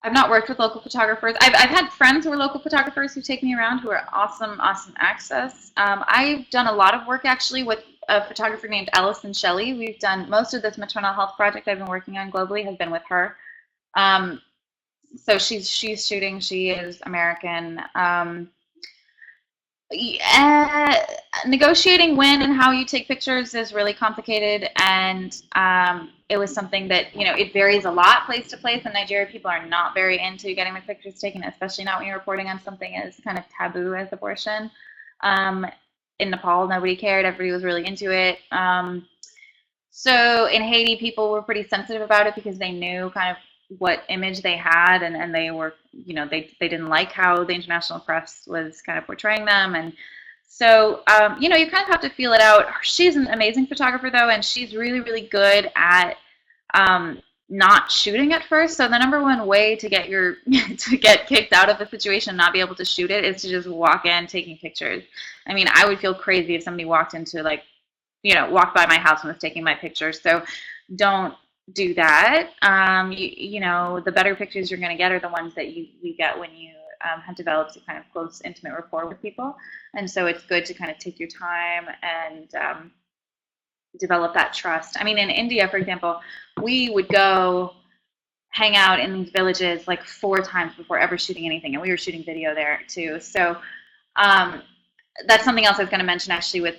I've not worked with local photographers. I've had friends who are local photographers who take me around who are awesome, awesome access. I've done a lot of work actually with a photographer named Allison Shelley. We've done most of this maternal health project I've been working on globally has been with her. So she's shooting. She is American. Yeah, negotiating when and how you take pictures is really complicated, and it was something that, you know, it varies a lot place to place. In Nigeria, people are not very into getting their pictures taken, especially not when you're reporting on something as kind of taboo as abortion. In Nepal, nobody cared. Everybody was really into it. So in Haiti, people were pretty sensitive about it because they knew kind of what image they had, and they were, you know, they didn't like how the international press was kind of portraying them. And so, you know, you kind of have to feel it out. She's an amazing photographer, though, and she's really, really good at not shooting at first. So the number one way to get your to get kicked out of a situation and not be able to shoot it is to just walk in taking pictures. I mean, I would feel crazy if somebody walked into, like, you know, walked by my house and was taking my pictures. So don't do that. You know, the better pictures you're going to get are the ones that you get when you have developed a kind of close, intimate rapport with people. And so it's good to kind of take your time and develop that trust. I mean, in India, for example, we would go hang out in these villages like 4 times before ever shooting anything. And we were shooting video there too. So that's something else I was going to mention actually with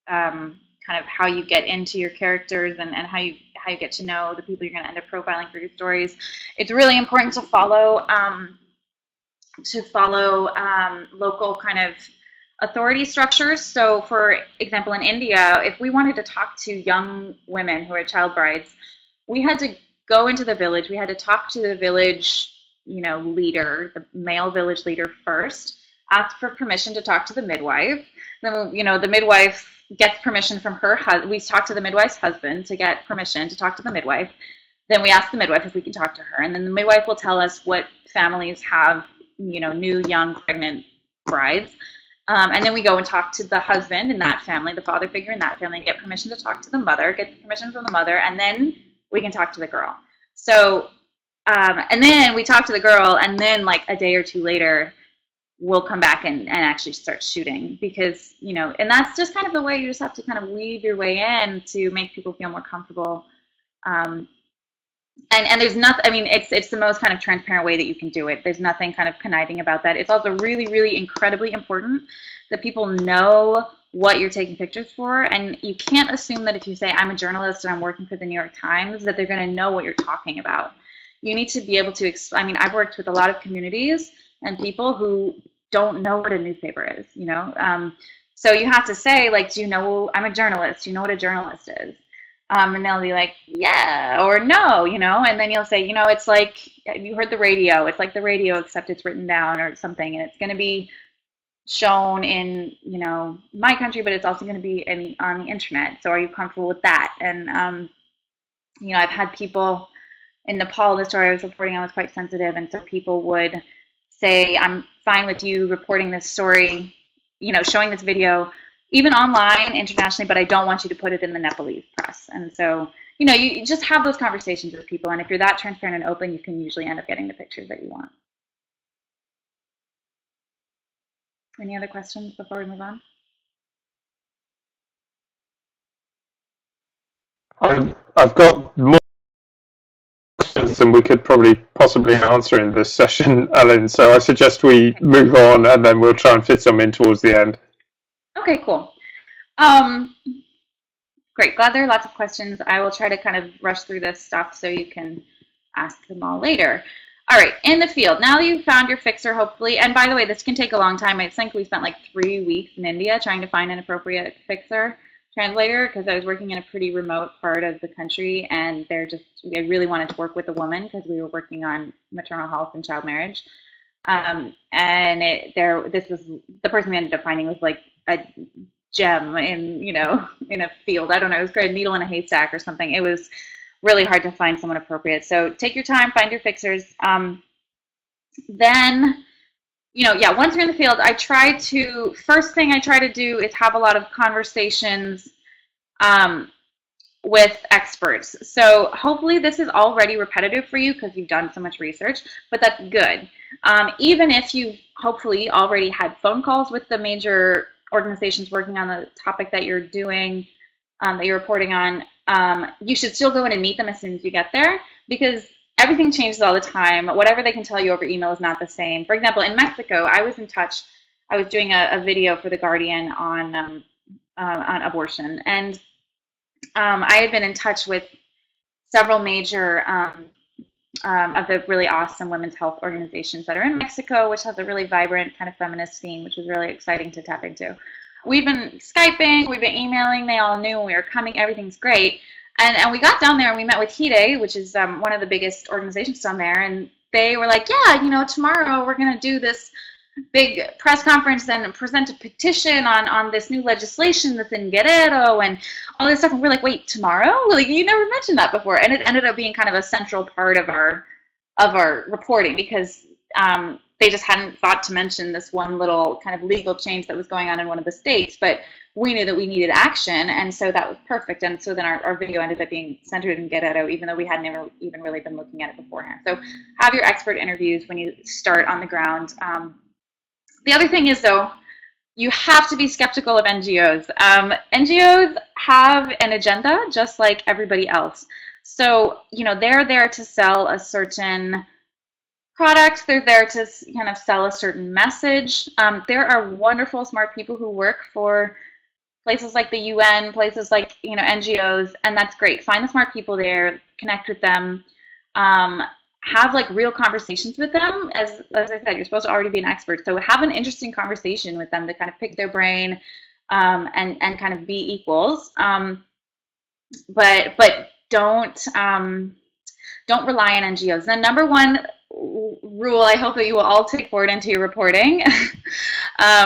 kind of how you get into your characters and how you get to know the people you're going to end up profiling for your stories. It's really important to follow local kind of authority structures. So for example, in India, if we wanted to talk to young women who are child brides, we had to go into the village. We had to talk to the village, you know, leader, the male village leader first, ask for permission to talk to the midwife. Then, you know, the midwife gets permission from her husband. We talk to the midwife's husband to get permission to talk to the midwife. Then we ask the midwife if we can talk to her. And then the midwife will tell us what families have, you know, new, young, pregnant brides. And then we go and talk to the husband in that family, the father figure in that family, get permission to talk to the mother, get permission from the mother, and then we can talk to the girl. So, and then we talk to the girl, and then like a day or two later, we'll come back and actually start shooting, because, you know, and that's just kind of the way you just have to kind of weave your way in to make people feel more comfortable. And there's nothing, I mean, it's the most kind of transparent way that you can do it. There's nothing kind of conniving about that. It's also really, really incredibly important that people know what you're taking pictures for. And you can't assume that if you say, I'm a journalist and I'm working for the New York Times, that they're going to know what you're talking about. You need to be able to, I mean, I've worked with a lot of communities and people who don't know what a newspaper is, you know? So you have to say, like, do you know, I'm a journalist. Do you know what a journalist is? And they'll be like, yeah, or no, you know? And then you'll say, you know, it's like, you heard the radio. It's like the radio, except it's written down or something. And it's going to be shown in, you know, my country, but it's also going to be on the internet. So are you comfortable with that? And, you know, I've had people in Nepal, the story I was reporting on was quite sensitive. And so people would say, I'm fine with you reporting this story, you know, showing this video, even online, internationally, but I don't want you to put it in the Nepalese press. And so, you know, you just have those conversations with people. And if you're that transparent and open, you can usually end up getting the pictures that you want. Any other questions before we move on? I've got more questions than we could probably possibly answer in this session, Allyn. So I suggest we move on, and then we'll try and fit some in towards the end. Okay, cool. Great. Glad there are lots of questions. I will try to kind of rush through this stuff so you can ask them all later. All right, in the field. Now that you've found your fixer, hopefully, and by the way, this can take a long time. I think we spent like 3 weeks in India trying to find an appropriate fixer translator, because I was working in a pretty remote part of the country, and I really wanted to work with a woman because we were working on maternal health and child marriage. And this was the person we ended up finding was like a gem in, you know, in a field. I don't know, it was a needle in a haystack or something. It was really hard to find someone appropriate. So take your time, find your fixers. Then, you know, yeah, once you're in the field, first thing I try to do is have a lot of conversations with experts. So hopefully this is already repetitive for you because you've done so much research, but that's good. Even if you hopefully already had phone calls with the major organizations working on the topic that you're doing, that you're reporting on, you should still go in and meet them as soon as you get there, because everything changes all the time. Whatever they can tell you over email is not the same. For example, in Mexico, I was in touch. I was doing a video for The Guardian on abortion, and I had been in touch with several major of the really awesome women's health organizations that are in Mexico, which has a really vibrant kind of feminist scene, which was really exciting to tap into. We've been Skyping, we've been emailing, they all knew when we were coming, everything's great. And we got down there and we met with HIDE, which is one of the biggest organizations down there, and they were like, yeah, you know, tomorrow we're going to do this big press conference and present a petition on this new legislation that's in Guerrero and all this stuff. And we're like, wait, tomorrow? Like, you never mentioned that before. And it ended up being kind of a central part of our reporting, because they just hadn't thought to mention this one little kind of legal change that was going on in one of the states. But we knew that we needed action, and so that was perfect. And so then our video ended up being centered in Guerrero, even though we had never even really been looking at it beforehand. So have your expert interviews when you start on the ground. The other thing is, though, you have to be skeptical of NGOs. NGOs have an agenda just like everybody else. So, you know, they're there to sell a certain product. They're there to kind of sell a certain message. There are wonderful, smart people who work for places like the UN, places like, you know, NGOs, and that's great. Find the smart people there, connect with them. Have like real conversations with them. As I said, you're supposed to already be an expert, so have an interesting conversation with them to kind of pick their brain, and kind of be equals. But don't rely on NGOs. The number one rule I hope that you will all take forward into your reporting,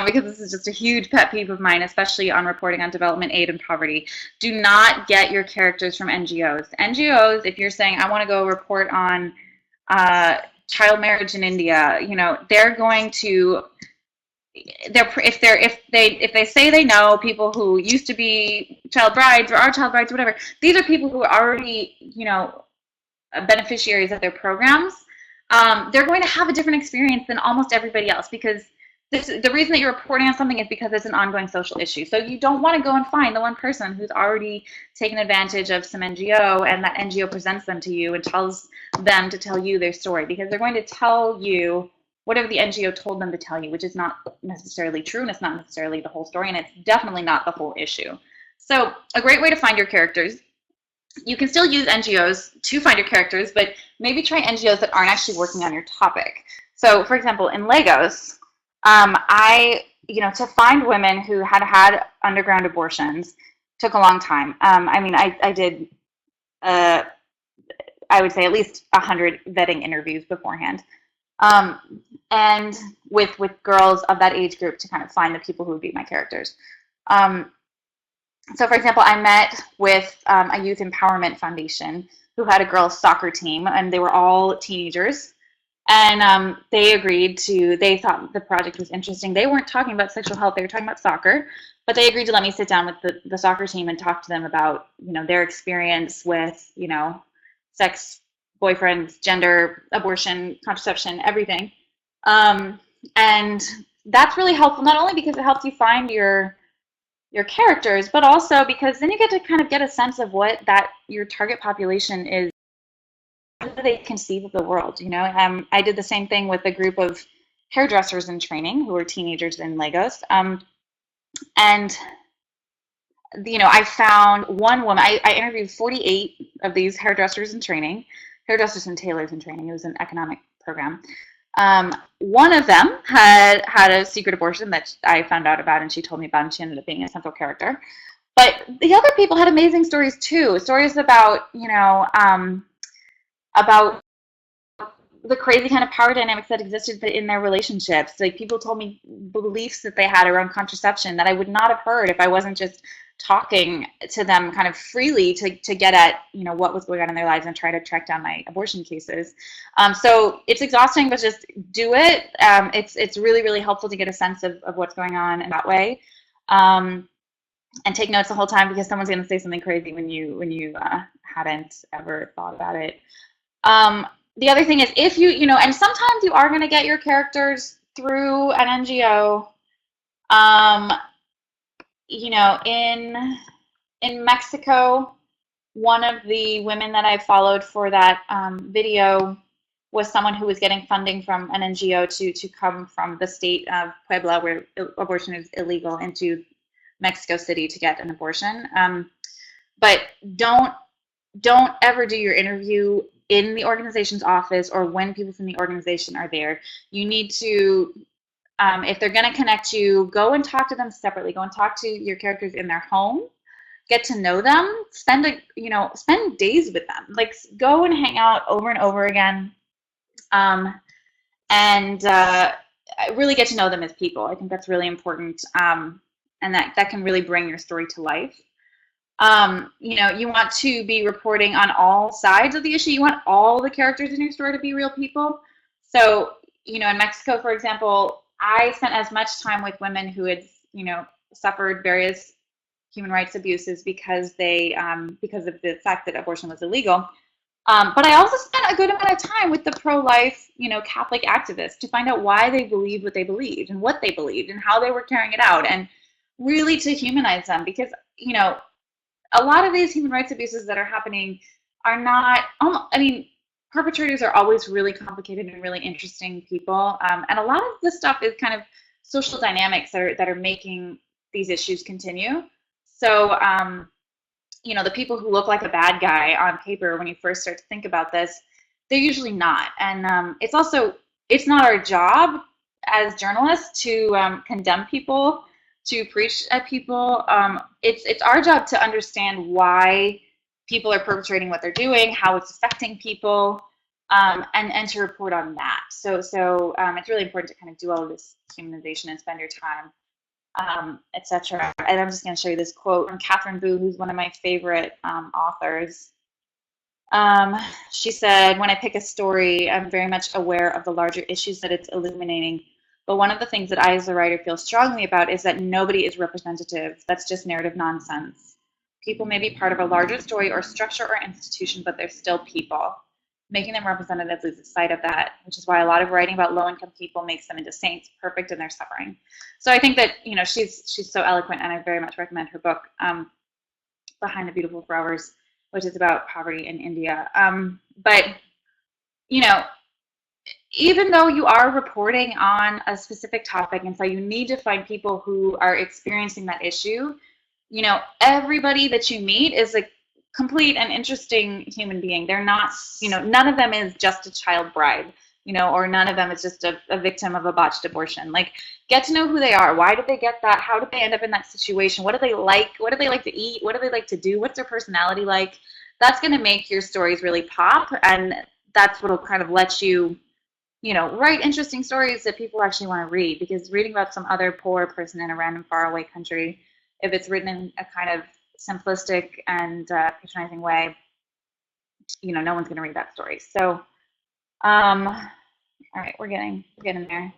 because this is just a huge pet peeve of mine, especially on reporting on development aid and poverty. Do not get your characters from NGOs. NGOs, if you're saying I want to go report on child marriage in India, you know, they're going to, if they say they know people who used to be child brides or are child brides or whatever, these are people who are already, you know, beneficiaries of their programs. They're going to have a different experience than almost everybody else, because the reason that you're reporting on something is because it's an ongoing social issue. So you don't want to go and find the one person who's already taken advantage of some NGO, and that NGO presents them to you and tells them to tell you their story, because they're going to tell you whatever the NGO told them to tell you, which is not necessarily true, and it's not necessarily the whole story, and it's definitely not the whole issue. So a great way to find your characters, you can still use NGOs to find your characters, but maybe try NGOs that aren't actually working on your topic. So for example, in Lagos, to find women who had underground abortions took a long time. I mean, I did, I would say at least 100 vetting interviews beforehand. And with girls of that age group to kind of find the people who would be my characters. So for example, I met with a youth empowerment foundation who had a girls' soccer team, and they were all teenagers. And they agreed to, they thought the project was interesting. They weren't talking about sexual health, they were talking about soccer, but they agreed to let me sit down with the soccer team and talk to them about, you know, their experience with, you know, sex, boyfriends, gender, abortion, contraception, everything. And that's really helpful, not only because it helps you find your characters, but also because then you get to kind of get a sense of what your target population is, how do they conceive of the world, you know? I did the same thing with a group of hairdressers in training who were teenagers in Lagos. And, you know, I found one woman, I interviewed 48 of these hairdressers in training, hairdressers and tailors in training. It was an economic program. One of them had a secret abortion that I found out about, and she told me about, and she ended up being a central character. But the other people had amazing stories too. Stories about, you know, about the crazy kind of power dynamics that existed in their relationships. Like, people told me beliefs that they had around contraception that I would not have heard if I wasn't just talking to them kind of freely to get at, you know, what was going on in their lives and try to track down my abortion cases. So it's exhausting, but just do it. It's really, really helpful to get a sense of what's going on in that way. and take notes the whole time because someone's going to say something crazy when you hadn't ever thought about it. The other thing is if and sometimes you are going to get your characters through an NGO. In Mexico, one of the women that I followed for that video was someone who was getting funding from an NGO to come from the state of Puebla, where abortion is illegal, into Mexico City to get an abortion. But don't ever do your interview in the organization's office or when people from the organization are there. You need to, if they're going to connect you, go and talk to them separately. Go and talk to your characters in their home. Get to know them. Spend days with them. Like, go and hang out over and over again, and really get to know them as people. I think that's really important, and that can really bring your story to life. You want to be reporting on all sides of the issue. You want all the characters in your story to be real people. So, in Mexico, for example, I spent as much time with women who had, suffered various human rights abuses because of the fact that abortion was illegal. But I also spent a good amount of time with the pro-life, Catholic activists to find out why they believed what they believed and what they believed and how they were carrying it out, and really to humanize them, because, a lot of these human rights abuses that are happening are not, perpetrators are always really complicated and really interesting people. And a lot of this stuff is kind of social dynamics that are making these issues continue. So, the people who look like a bad guy on paper when you first start to think about this, they're usually not. And it's not our job as journalists to condemn people, to preach at people. It's our job to understand why people are perpetrating what they're doing, how it's affecting people, and to report on that. So it's really important to kind of do all of this humanization and spend your time, etc. And I'm just going to show you this quote from Catherine Boo, who's one of my favorite authors. She said, "When I pick a story, I'm very much aware of the larger issues that it's illuminating. But one of the things that I, as a writer, feel strongly about is that nobody is representative. That's just narrative nonsense. People may be part of a larger story or structure or institution, but they're still people. Making them representative loses sight of that, which is why a lot of writing about low-income people makes them into saints, perfect in their suffering." So I think that, she's so eloquent, and I very much recommend her book, Behind the Beautiful Flowers, which is about poverty in India. But even though you are reporting on a specific topic, and so you need to find people who are experiencing that issue, everybody that you meet is a complete and interesting human being. They're not, none of them is just a child bride, or none of them is just a victim of a botched abortion. Like, get to know who they are. Why did they get that? How did they end up in that situation? What do they like? What do they like to eat? What do they like to do? What's their personality like? That's going to make your stories really pop, and that's what will kind of let you, write interesting stories that people actually want to read. Because reading about some other poor person in a random faraway country, if it's written in a kind of simplistic and patronizing way, no one's going to read that story. So, all right, we're getting there.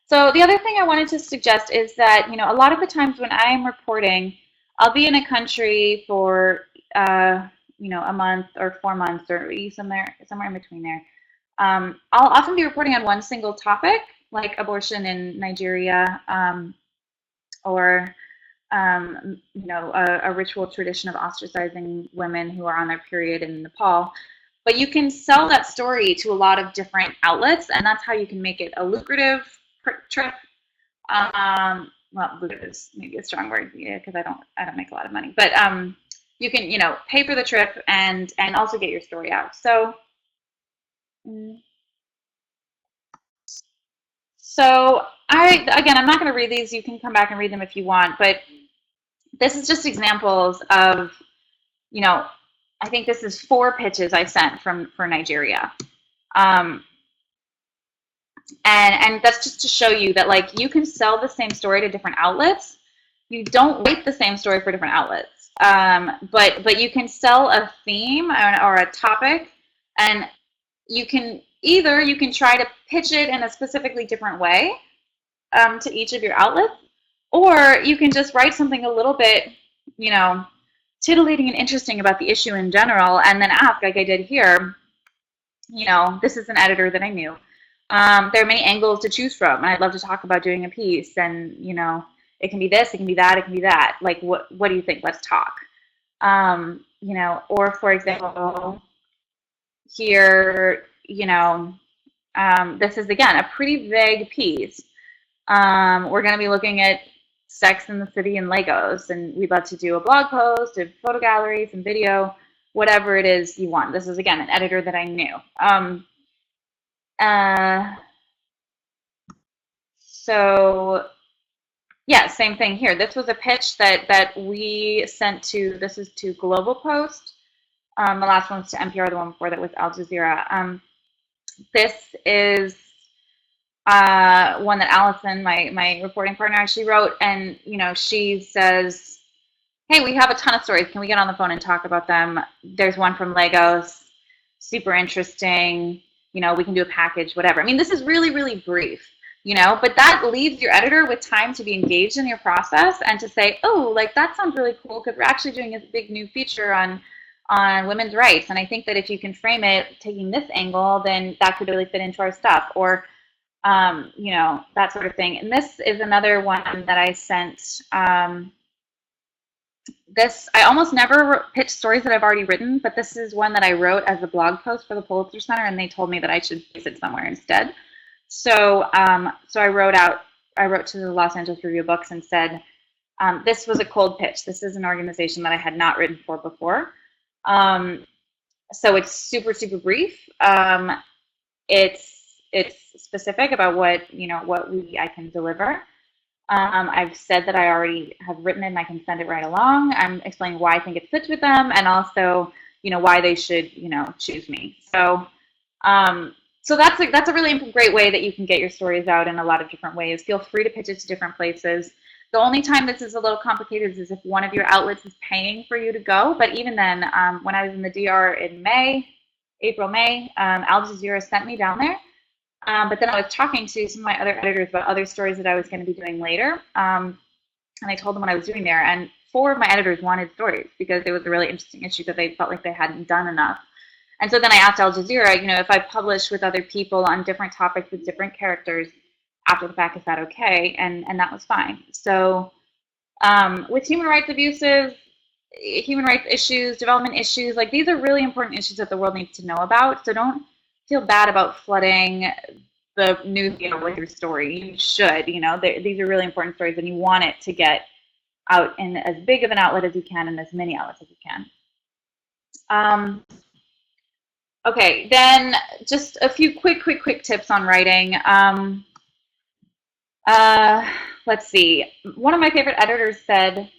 So the other thing I wanted to suggest is that, a lot of the times when I'm reporting, I'll be in a country for, a month or 4 months, or somewhere in between there. I'll often be reporting on one single topic, like abortion in Nigeria, or a ritual tradition of ostracizing women who are on their period in Nepal. But you can sell that story to a lot of different outlets, and that's how you can make it a lucrative trip. Well, lucrative is maybe a strong word, because I don't make a lot of money. But you can, pay for the trip and also get your story out. So I'm not going to read these. You can come back and read them if you want. But this is just examples of, I think this is 4 pitches I sent for Nigeria. And that's just to show you that, like, you can sell the same story to different outlets. You don't write the same story for different outlets. But you can sell a theme or a topic, and you can try to pitch it in a specifically different way to each of your outlets, Or you can just write something a little bit, you know, titillating and interesting about the issue in general, and then ask, like I did here, you know, this is an editor that I knew. There are many angles to choose from, and I'd love to talk about doing a piece. And you know, it can be this, it can be that, it can be that. Like, what do you think? Let's talk. You know, or for example, here, you know, this is again a pretty vague piece. We're going to be looking at sex in the city and Legos, and we'd love to do a blog post, a photo gallery, some video, whatever it is you want. This is again an editor that I knew. So yeah, same thing here. This was a pitch that we sent to, this is to Global Post. The last one was to NPR, the one before that was Al Jazeera. This is one that Allison, my reporting partner, actually wrote, and you know, she says, hey, we have a ton of stories. Can we get on the phone and talk about them? There's one from Lagos, super interesting. You know, we can do a package, whatever. I mean, this is really, really brief, you know, but that leaves your editor with time to be engaged in your process and to say, oh, like that sounds really cool because we're actually doing a big new feature on women's rights. And I think that if you can frame it taking this angle, then that could really fit into our stuff. Or you know, that sort of thing. And this is another one that I sent. This, I almost never pitch stories that I've already written, but this is one that I wrote as a blog post for the Pulitzer Center, and they told me that I should place it somewhere instead. So, so I wrote to the Los Angeles Review of Books and said, this was a cold pitch. This is an organization that I had not written for before. So it's super, super brief. It's specific about what I can deliver. I've said that I already have written it and I can send it right along. I'm explaining why I think it fits with them, and also, you know, why they should, you know, choose me. So, so that's a really great way that you can get your stories out in a lot of different ways. Feel free to pitch it to different places. The only time this is a little complicated is if one of your outlets is paying for you to go. But even then, when I was in the DR in April, May, Al Jazeera sent me down there. But then I was talking to some of my other editors about other stories that I was going to be doing later. And I told them what I was doing there. And 4 of my editors wanted stories because it was a really interesting issue that they felt like they hadn't done enough. And so then I asked Al Jazeera, you know, if I publish with other people on different topics with different characters after the fact, is that okay? And that was fine. So with human rights abuses, human rights issues, development issues, like these are really important issues that the world needs to know about. So don't feel bad about flooding the news with your story. You should, you know, these are really important stories, and you want it to get out in as big of an outlet as you can and as many outlets as you can. Okay, then just a few quick tips on writing. Let's see. One of my favorite editors said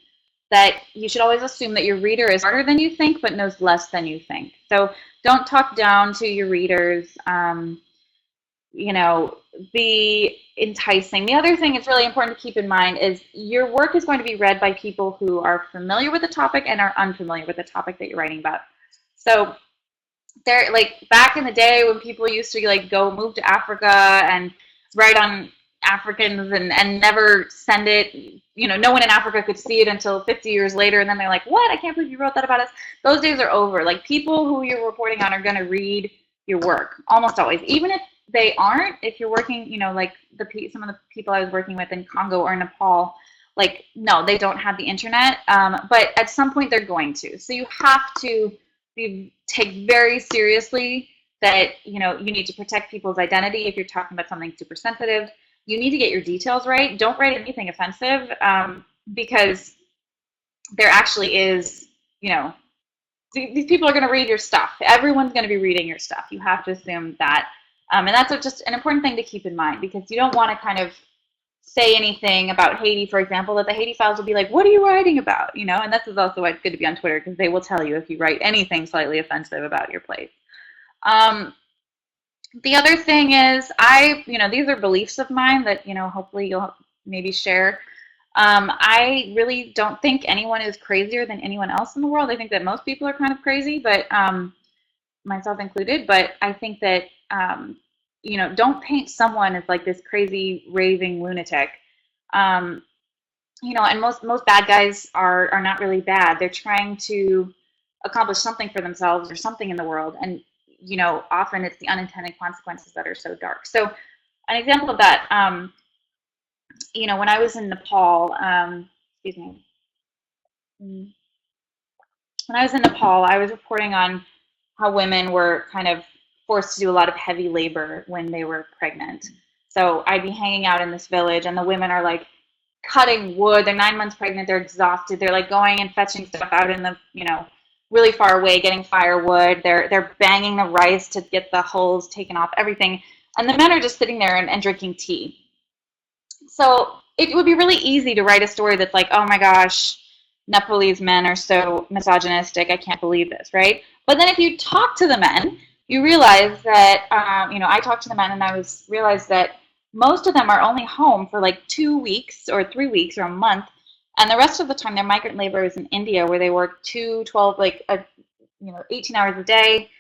that you should always assume that your reader is smarter than you think, but knows less than you think. So don't talk down to your readers. You know, be enticing. The other thing it's really important to keep in mind is your work is going to be read by people who are familiar with the topic and are unfamiliar with the topic that you're writing about. So there, like back in the day when people used to like move to Africa and write on Africans and never send it, you know, no one in Africa could see it until 50 years later, and then they're like, what? I can't believe you wrote that about us. Those days are over. Like, people who you're reporting on are going to read your work almost always, even if they aren't. If you're working, you know, like some of the people I was working with in Congo or Nepal, like, no, they don't have the internet, but at some point they're going to. So you have to take very seriously that, you know, you need to protect people's identity if you're talking about something super sensitive. You need to get your details right. Don't write anything offensive, because there actually is, you know, these people are going to read your stuff. Everyone's going to be reading your stuff. You have to assume that. And that's just an important thing to keep in mind, because you don't want to kind of say anything about Haiti, for example, that the Haiti files will be like, what are you writing about? You know, and this is also why it's good to be on Twitter, because they will tell you if you write anything slightly offensive about your place. The other thing is, you know, these are beliefs of mine that, you know, hopefully you'll maybe share. I really don't think anyone is crazier than anyone else in the world. I think that most people are kind of crazy, but myself included. But I think that, you know, don't paint someone as like this crazy raving lunatic. and most bad guys are not really bad. They're trying to accomplish something for themselves or something in the world, and often it's the unintended consequences that are so dark. So an example of that, when I was in Nepal, excuse me, when I was in Nepal, I was reporting on how women were kind of forced to do a lot of heavy labor when they were pregnant. So I'd be hanging out in this village, and the women are like cutting wood. They're 9 months pregnant. They're exhausted. They're like going and fetching stuff out in the, really far away, getting firewood. They're banging the rice to get the hulls taken off, everything. And the men are just sitting there and drinking tea. So it would be really easy to write a story that's like, oh my gosh, Nepalese men are so misogynistic. I can't believe this, right? But then if you talk to the men, you realize that, I talked to the men and I realized that most of them are only home for like 2 weeks or 3 weeks or a month. And the rest of the time, their migrant labor is in India, where they work 12, 18 hours a day,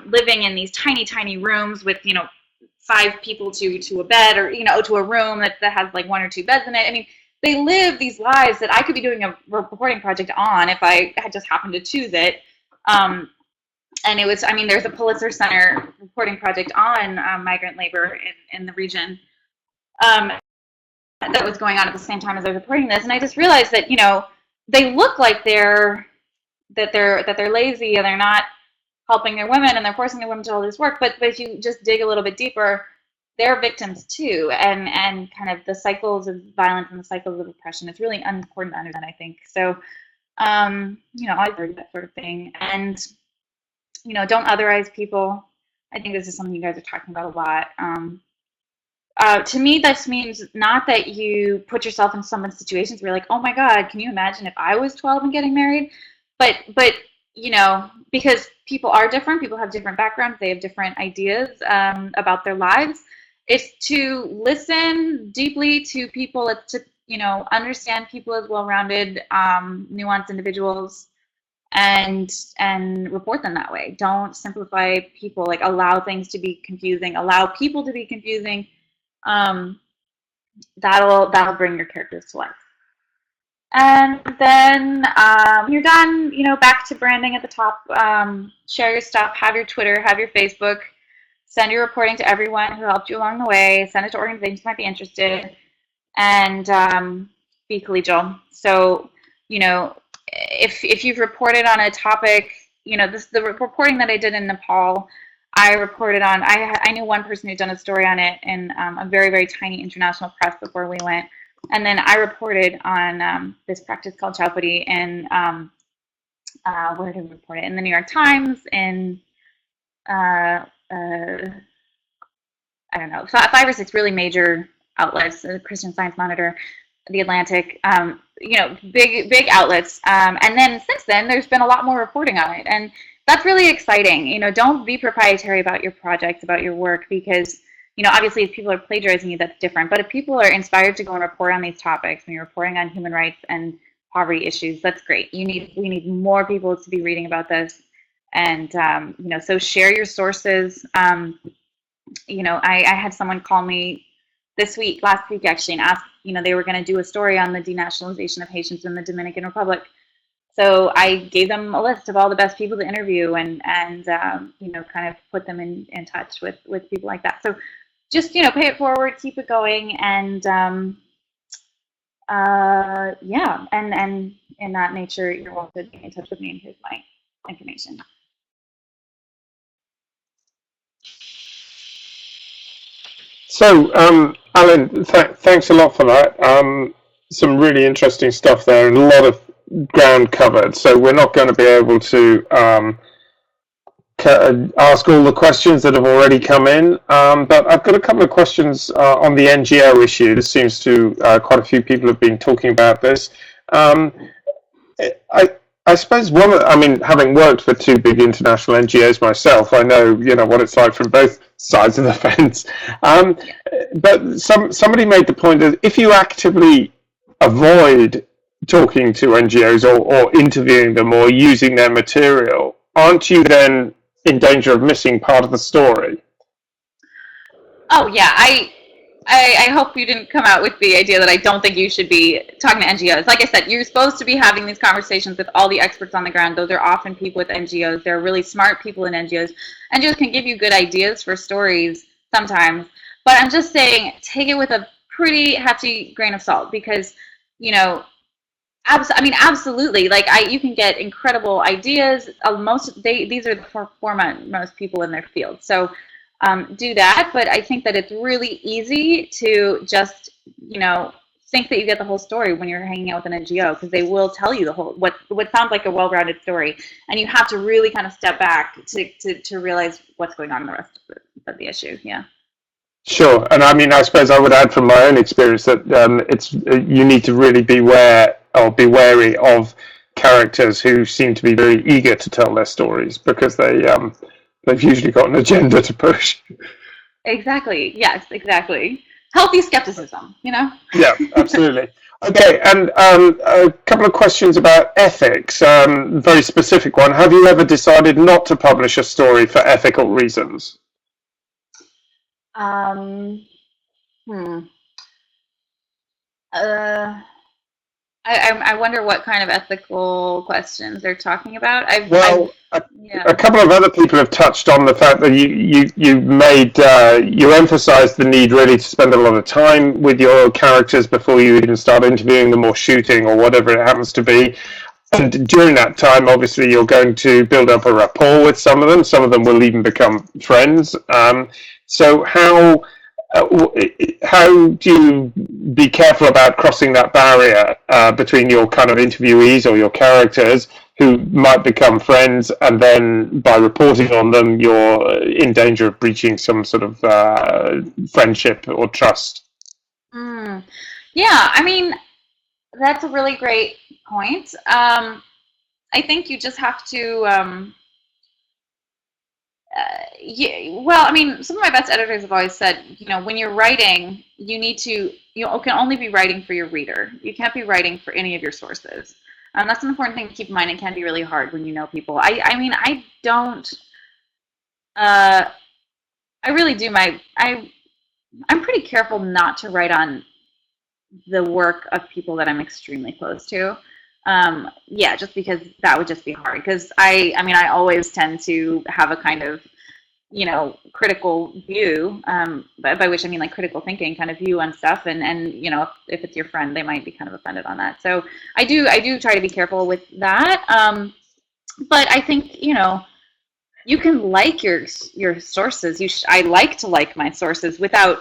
living in these tiny, tiny rooms with, 5 people to a bed, or, to a room that has like 1 or 2 beds in it. I mean, they live these lives that I could be doing a reporting project on if I had just happened to choose it. And it was, there's a Pulitzer Center reporting project on migrant labor in the region that was going on at the same time as I was reporting this. And I just realized that, they look like they're lazy and they're not helping their women and they're forcing their women to all this work. But if you just dig a little bit deeper, they're victims too, and kind of the cycles of violence and the cycles of oppression. It's really important to understand, I think. So, I've heard that sort of thing. And, don't otherize people. I think this is something you guys are talking about a lot. To me, this means not that you put yourself in someone's situations where you're like, oh my God, can you imagine if I was 12 and getting married? But because people are different, people have different backgrounds, they have different ideas about their lives. It's to listen deeply to people. It's to, understand people as well-rounded, nuanced individuals, and report them that way. Don't simplify people, like allow things to be confusing, allow people to be confusing. That'll bring your characters to life. And then you're done, back to branding at the top. Share your stuff, have your Twitter, have your Facebook. Send your reporting to everyone who helped you along the way. Send it to organizations who might be interested. And be collegial. So, if you've reported on a topic, the reporting that I did in Nepal, I reported on, I knew one person who'd done a story on it in a very, very tiny international press before we went. And then I reported on this practice called Chaupadi in, where did we report it? In the New York Times, in, I don't know, 5 or 6 really major outlets, the Christian Science Monitor, The Atlantic, big outlets. And then since then, there's been a lot more reporting on it. And that's really exciting. Don't be proprietary about your projects, about your work, because, obviously if people are plagiarizing you, that's different. But if people are inspired to go and report on these topics, when you're reporting on human rights and poverty issues, that's great. We need more people to be reading about this. And, so share your sources. I had someone call me last week actually, and ask, they were going to do a story on the denationalization of Haitians in the Dominican Republic. So I gave them a list of all the best people to interview and kind of put them in touch with people like that. So just, pay it forward, keep it going. And and in that nature, you're welcome to get in touch with me, and here's my information. So, Allyn, thanks a lot for that. Some really interesting stuff there, and a lot of ground covered. So we're not going to be able to ask all the questions that have already come in, but I've got a couple of questions on the NGO issue. This seems to quite a few people have been talking about this. I suppose having worked for 2 big international NGOs myself, I know what it's like from both sides of the fence. But somebody made the point that if you actively avoid talking to NGOs or interviewing them or using their material, aren't you then in danger of missing part of the story? Oh yeah, I hope you didn't come out with the idea that I don't think you should be talking to NGOs. Like I said, you're supposed to be having these conversations with all the experts on the ground. Those are often people with NGOs. They're really smart people in NGOs. NGOs can give you good ideas for stories sometimes, but I'm just saying, take it with a pretty hefty grain of salt because, you know, absolutely. Like you can get incredible ideas. These are the foremost people in their field. So do that. But I think that it's really easy to just, think that you get the whole story when you're hanging out with an NGO because they will tell you the whole what sounds like a well-rounded story, and you have to really kind of step back to realize what's going on in the rest of the issue. Yeah. Sure, and I mean, I suppose I would add from my own experience that you need to really be wary of characters who seem to be very eager to tell their stories because they've usually got an agenda to push. Exactly. Yes. Exactly. Healthy skepticism. Yeah, absolutely. Okay, and a couple of questions about ethics. Very specific one. Have you ever decided not to publish a story for ethical reasons? Um, hmm. Uh, I wonder what kind of ethical questions they're talking about. Yeah. A couple of other people have touched on the fact that you emphasised the need really to spend a lot of time with your characters before you even start interviewing them or shooting or whatever it happens to be. And during that time, obviously, you're going to build up a rapport with some of them. Some of them will even become friends. So how do you be careful about crossing that barrier between your kind of interviewees or your characters who might become friends, and then by reporting on them, you're in danger of breaching some sort of friendship or trust? Yeah, I mean, that's a really great point. I think you just have to. Well, I mean, some of my best editors have always said, when you're writing, you can only be writing for your reader. You can't be writing for any of your sources. That's an important thing to keep in mind. It can be really hard when you know people. I mean, I don't. I really do I'm pretty careful not to write on the work of people that I'm extremely close to. Yeah, just because that would just be hard. Because I always tend to have a kind of, critical view, by which I mean like critical thinking kind of view on stuff. And if it's your friend, they might be kind of offended on that. So I do try to be careful with that. But I think, you can like your sources. I like to like my sources without,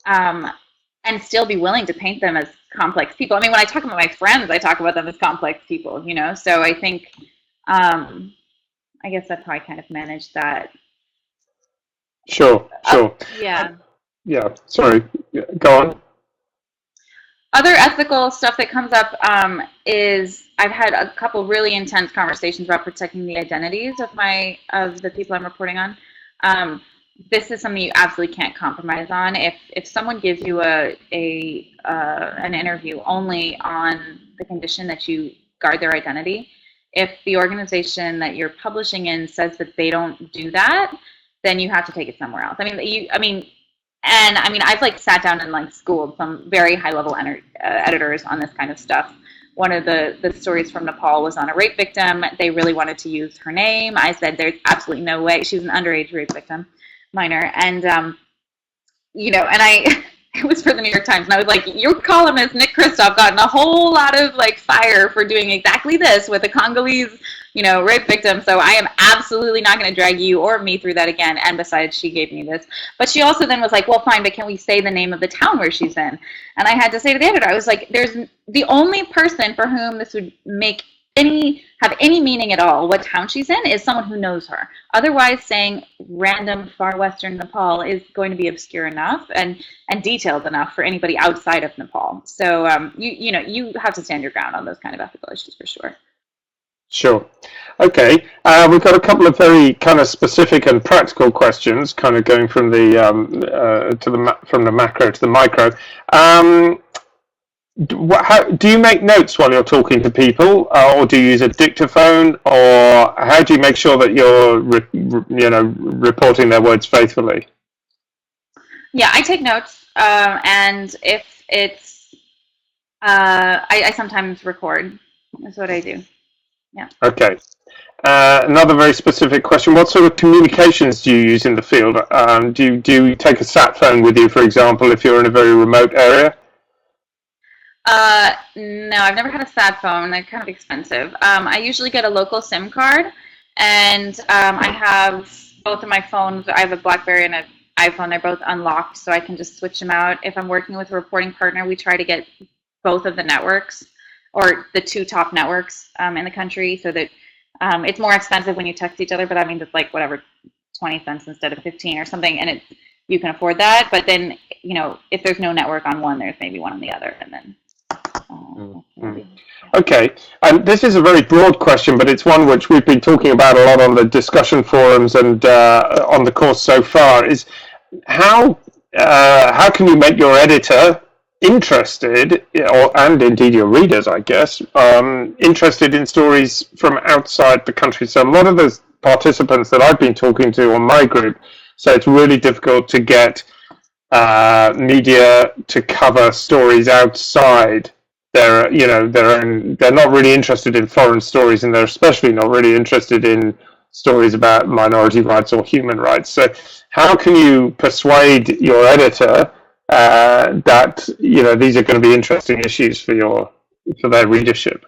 and still be willing to paint them as complex people. I mean, when I talk about my friends, I talk about them as complex people, So I think, I guess that's how I kind of manage that. Sure. Yeah. Yeah, sorry. Go on. Other ethical stuff that comes up is I've had a couple really intense conversations about protecting the identities of the people I'm reporting on. This is something you absolutely can't compromise on. If someone gives you an interview only on the condition that you guard their identity, if the organization that you're publishing in says that they don't do that, then you have to take it somewhere else. I've sat down and schooled some very high level editors on this kind of stuff. One of the stories from Nepal was on a rape victim. They really wanted to use her name. I said, there's absolutely no way. She was an underage rape victim, minor. And, it was for the New York Times. And I was like, your columnist, Nick Kristof, got in a whole lot of fire for doing exactly this with a Congolese, rape victim. So I am absolutely not going to drag you or me through that again. And besides, she gave me this. But she also then was like, well, fine, but can we say the name of the town where she's in? And I had to say to the editor, I was like, there's the only person for whom this would have any meaning at all, what town she's in, is someone who knows her. Otherwise, saying random far western Nepal is going to be obscure enough and detailed enough for anybody outside of Nepal. So you have to stand your ground on those kind of ethical issues for sure. Sure. Okay. We've got a couple of very kind of specific and practical questions, kind of going from from the macro to the micro. Do you make notes while you're talking to people, or do you use a dictaphone, or how do you make sure that you're reporting their words faithfully? Yeah, I take notes. and if it's, I sometimes record. That's what I do. Yeah. Okay. Another very specific question. What sort of communications do you use in the field? Do you take a sat phone with you, for example, if you're in a very remote area? No, I've never had a sat phone. They're kind of expensive. I usually get a local SIM card, and I have both of my phones. I have a BlackBerry and an iPhone. They're both unlocked, so I can just switch them out. If I'm working with a reporting partner, we try to get both of the networks, or the two top networks in the country, so that it's more expensive when you text each other, but that means it's like whatever, 20 cents instead of 15 or something, and you can afford that. But then, if there's no network on one, there's maybe one on the other, and then. Okay, and this is a very broad question, but it's one which we've been talking about a lot on the discussion forums and on the course so far. Is how can you make your editor interested, and indeed your readers, I guess, interested in stories from outside the country? So a lot of the participants that I've been talking to on my group say it's really difficult to get media to cover stories outside their own. They're not really interested in foreign stories, and they're especially not really interested in stories about minority rights or human rights. So how can you persuade your editor that these are going to be interesting issues for their readership?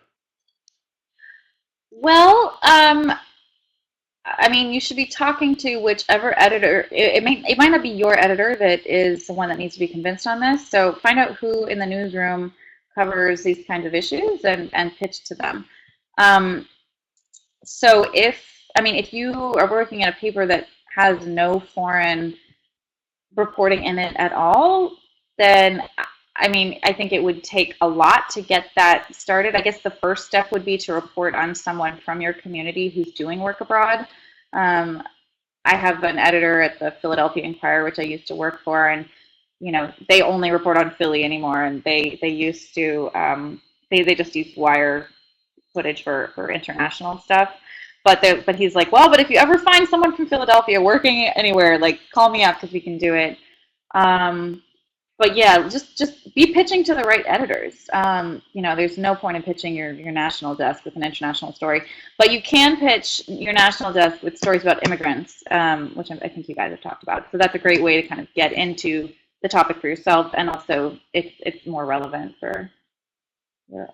Well, I mean, you should be talking to whichever editor. It might not be your editor that is the one that needs to be convinced on this. So find out who in the newsroom covers these kinds of issues and pitch to them. So if you are working in a paper that has no foreign reporting in it at all, then I think it would take a lot to get that started. I guess the first step would be to report on someone from your community who's doing work abroad. I have an editor at the Philadelphia Inquirer, which I used to work for, and they only report on Philly anymore, and they used to they just use wire footage for international stuff. But he's like, well, but if you ever find someone from Philadelphia working anywhere, like, call me up because we can do it. But yeah, just be pitching to the right editors. There's no point in pitching your national desk with an international story, but you can pitch your national desk with stories about immigrants, which I think you guys have talked about. So that's a great way to kind of get into the topic for yourself, and also it's more relevant for your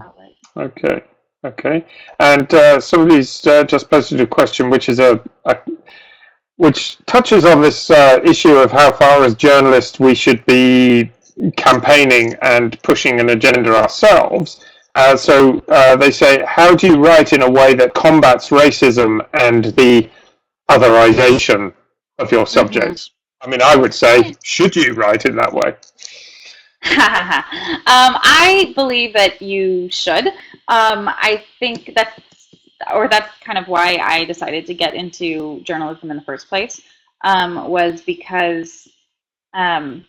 outlet. Okay. And somebody's just posted a question, which is which touches on this issue of how far as journalists we should be campaigning and pushing an agenda ourselves. So they say, how do you write in a way that combats racism and the otherization of your subjects? I would say, should you write in that way? I believe that you should. I think that's kind of why I decided to get into journalism in the first place, was because I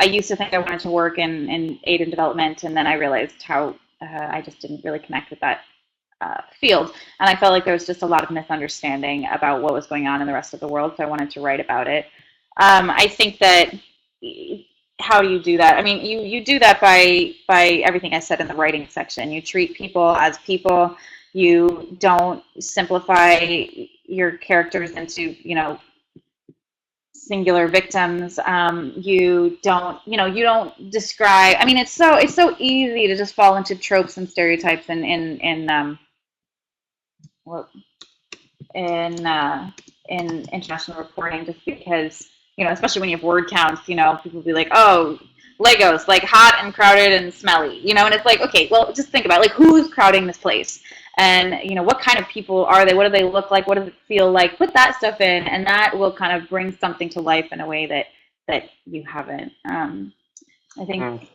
used to think I wanted to work in aid and development, and then I realized how I just didn't really connect with that field, and I felt like there was just a lot of misunderstanding about what was going on in the rest of the world, so I wanted to write about it. I think that, how do you do that? You do that by everything I said in the writing section. You treat people as people. You don't simplify your characters into, singular victims. You don't describe. It's so easy to just fall into tropes and stereotypes in international reporting, just because, especially when you have word counts, people will be like, oh, Legos, like hot and crowded and smelly, and it's like, okay, well, just think about it, like, who's crowding this place, and what kind of people are they, what do they look like, what does it feel like, put that stuff in, and that will kind of bring something to life in a way that you haven't. I think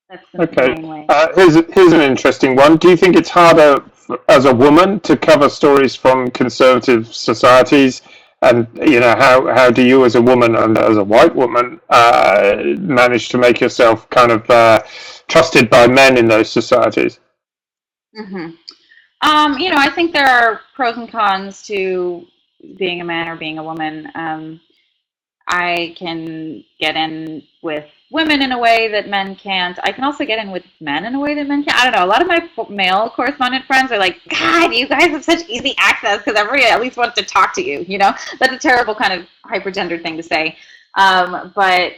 that's the main way. Here's an interesting one. Do you think it's harder as a woman to cover stories from conservative societies? And how do you, as a woman and as a white woman, manage to make yourself kind of trusted by men in those societies? I think there are pros and cons to being a man or being a woman. I can get in with women in a way that men can't. I can also get in with men in a way that men can't. I don't know. A lot of my male correspondent friends are like, God, you guys have such easy access because everybody at least wants to talk to you. You know, that's a terrible kind of hypergendered thing to say. But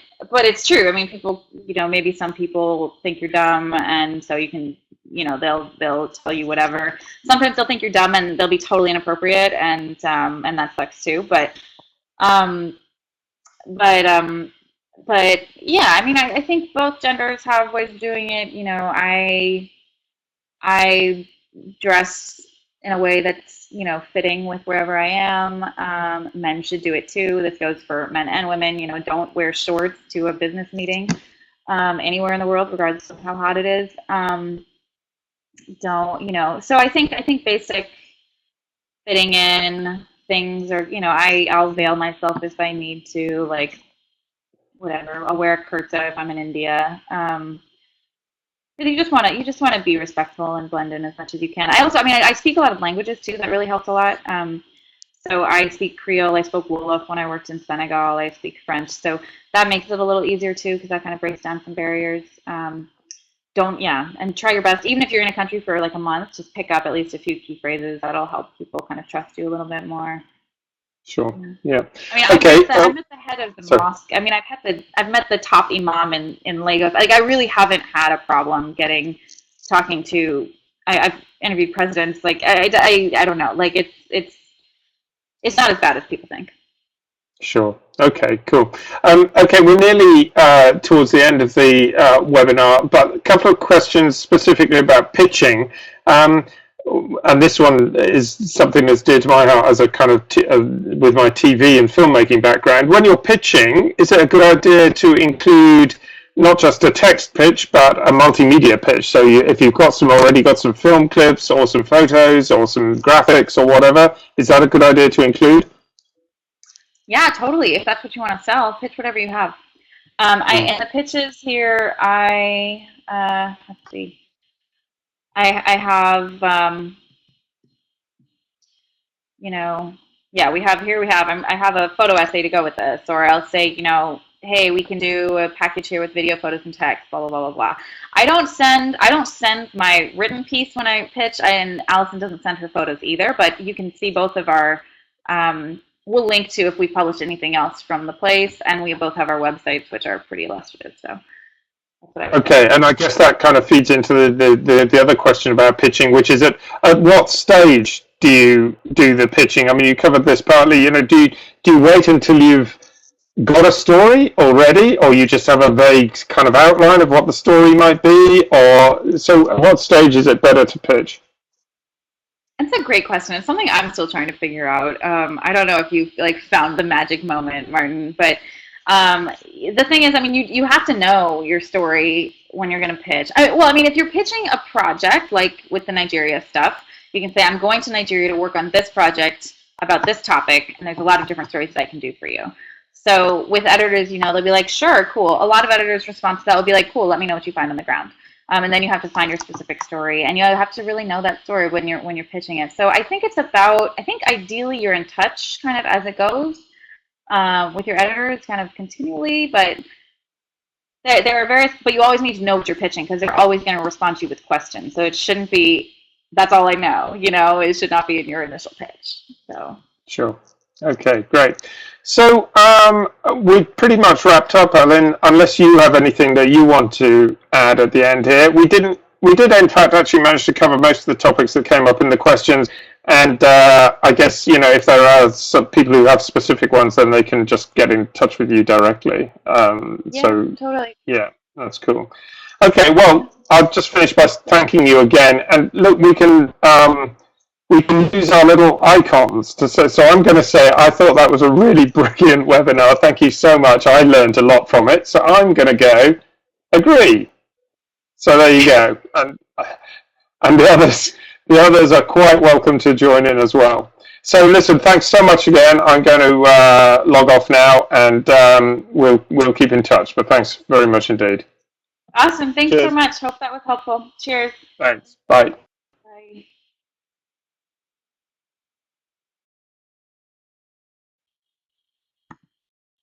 it's true. I mean, people, you know, maybe some people think you're dumb, and so you can, you know, they'll tell you whatever. Sometimes they'll think you're dumb, and they'll be totally inappropriate, and that sucks too. Um, but yeah, I mean, I think both genders have ways of doing it. You know, I dress in a way that's, you know, fitting with wherever I am. Men should do it too. This goes for men and women. You know, don't wear shorts to a business meeting anywhere in the world, regardless of how hot it is. Don't, you know. So I think basic fitting in things are, you know, I'll veil myself if I need to, like whatever. I'll wear a kurta if I'm in India. You just want to be respectful and blend in as much as you can. I mean, I speak a lot of languages too. That really helps a lot. So I speak Creole. I spoke Wolof when I worked in Senegal. I speak French, so that makes it a little easier too, because that kind of breaks down some barriers. And try your best. Even if you're in a country for like a month, just pick up at least a few key phrases. That'll help people kind of trust you a little bit more. Sure. Yeah. I mean, okay. I met the head of the mosque. I mean, I've met the top imam in Lagos. Like, I really haven't had a problem talking to. I've interviewed presidents. Like, I don't know. Like, it's not as bad as people think. Sure. Okay, cool. Okay, we're nearly towards the end of the webinar, but a couple of questions specifically about pitching. And this one is something that's dear to my heart as a kind of with my TV and filmmaking background. When you're pitching, is it a good idea to include not just a text pitch, but a multimedia pitch? So if you've already got some film clips or some photos or some graphics or whatever, is that a good idea to include? Yeah, totally. If that's what you want to sell, pitch whatever you have. In the pitches here, let's see. I have, you know, yeah, I have a photo essay to go with this, or I'll say, you know, hey, we can do a package here with video, photos, and text, blah, blah, blah, blah, blah. I don't send my written piece when I pitch, and Allison doesn't send her photos either, but you can see both of our, we'll link to if we publish anything else from the place, and we both have our websites, which are pretty illustrative, so. Okay, and I guess that kind of feeds into the other question about pitching, which is at what stage do you do the pitching? I mean, you covered this partly. You know, do you wait until you've got a story already, or you just have a vague kind of outline of what the story might be, or so? At what stage is it better to pitch? That's a great question. It's something I'm still trying to figure out. I don't know if you've like found the magic moment, Martin, but. The thing is, I mean, you have to know your story when you're going to pitch. I mean, if you're pitching a project, like with the Nigeria stuff, you can say, I'm going to Nigeria to work on this project about this topic, and there's a lot of different stories that I can do for you. So with editors, you know, they'll be like, sure, cool. A lot of editors' response to that will be like, cool, let me know what you find on the ground. And then you have to find your specific story, and you have to really know that story when you're pitching it. So I think ideally you're in touch kind of as it goes. With your editors kind of continually, but there are various, but you always need to know what you're pitching, because they're always going to respond to you with questions. So it shouldn't be, that's all I know, you know, it should not be in your initial pitch. So. Sure. Okay, great. So we've pretty much wrapped up, Allyn, unless you have anything that you want to add at the end here. We did in fact actually manage to cover most of the topics that came up in the questions. And I guess, you know, if there are some people who have specific ones, then they can just get in touch with you directly. Totally. Yeah, that's cool. Okay, well, I'll just finish by thanking you again. And look, we can use our little icons to say. So I'm going to say I thought that was a really brilliant webinar. Thank you so much. I learned a lot from it. So I'm going to go agree. So there you go. And the others are quite welcome to join in as well. So listen, thanks so much again. I'm going to log off now, and we'll keep in touch. But thanks very much indeed. Awesome. Thanks so much. Hope that was helpful. Cheers. Thanks. Bye.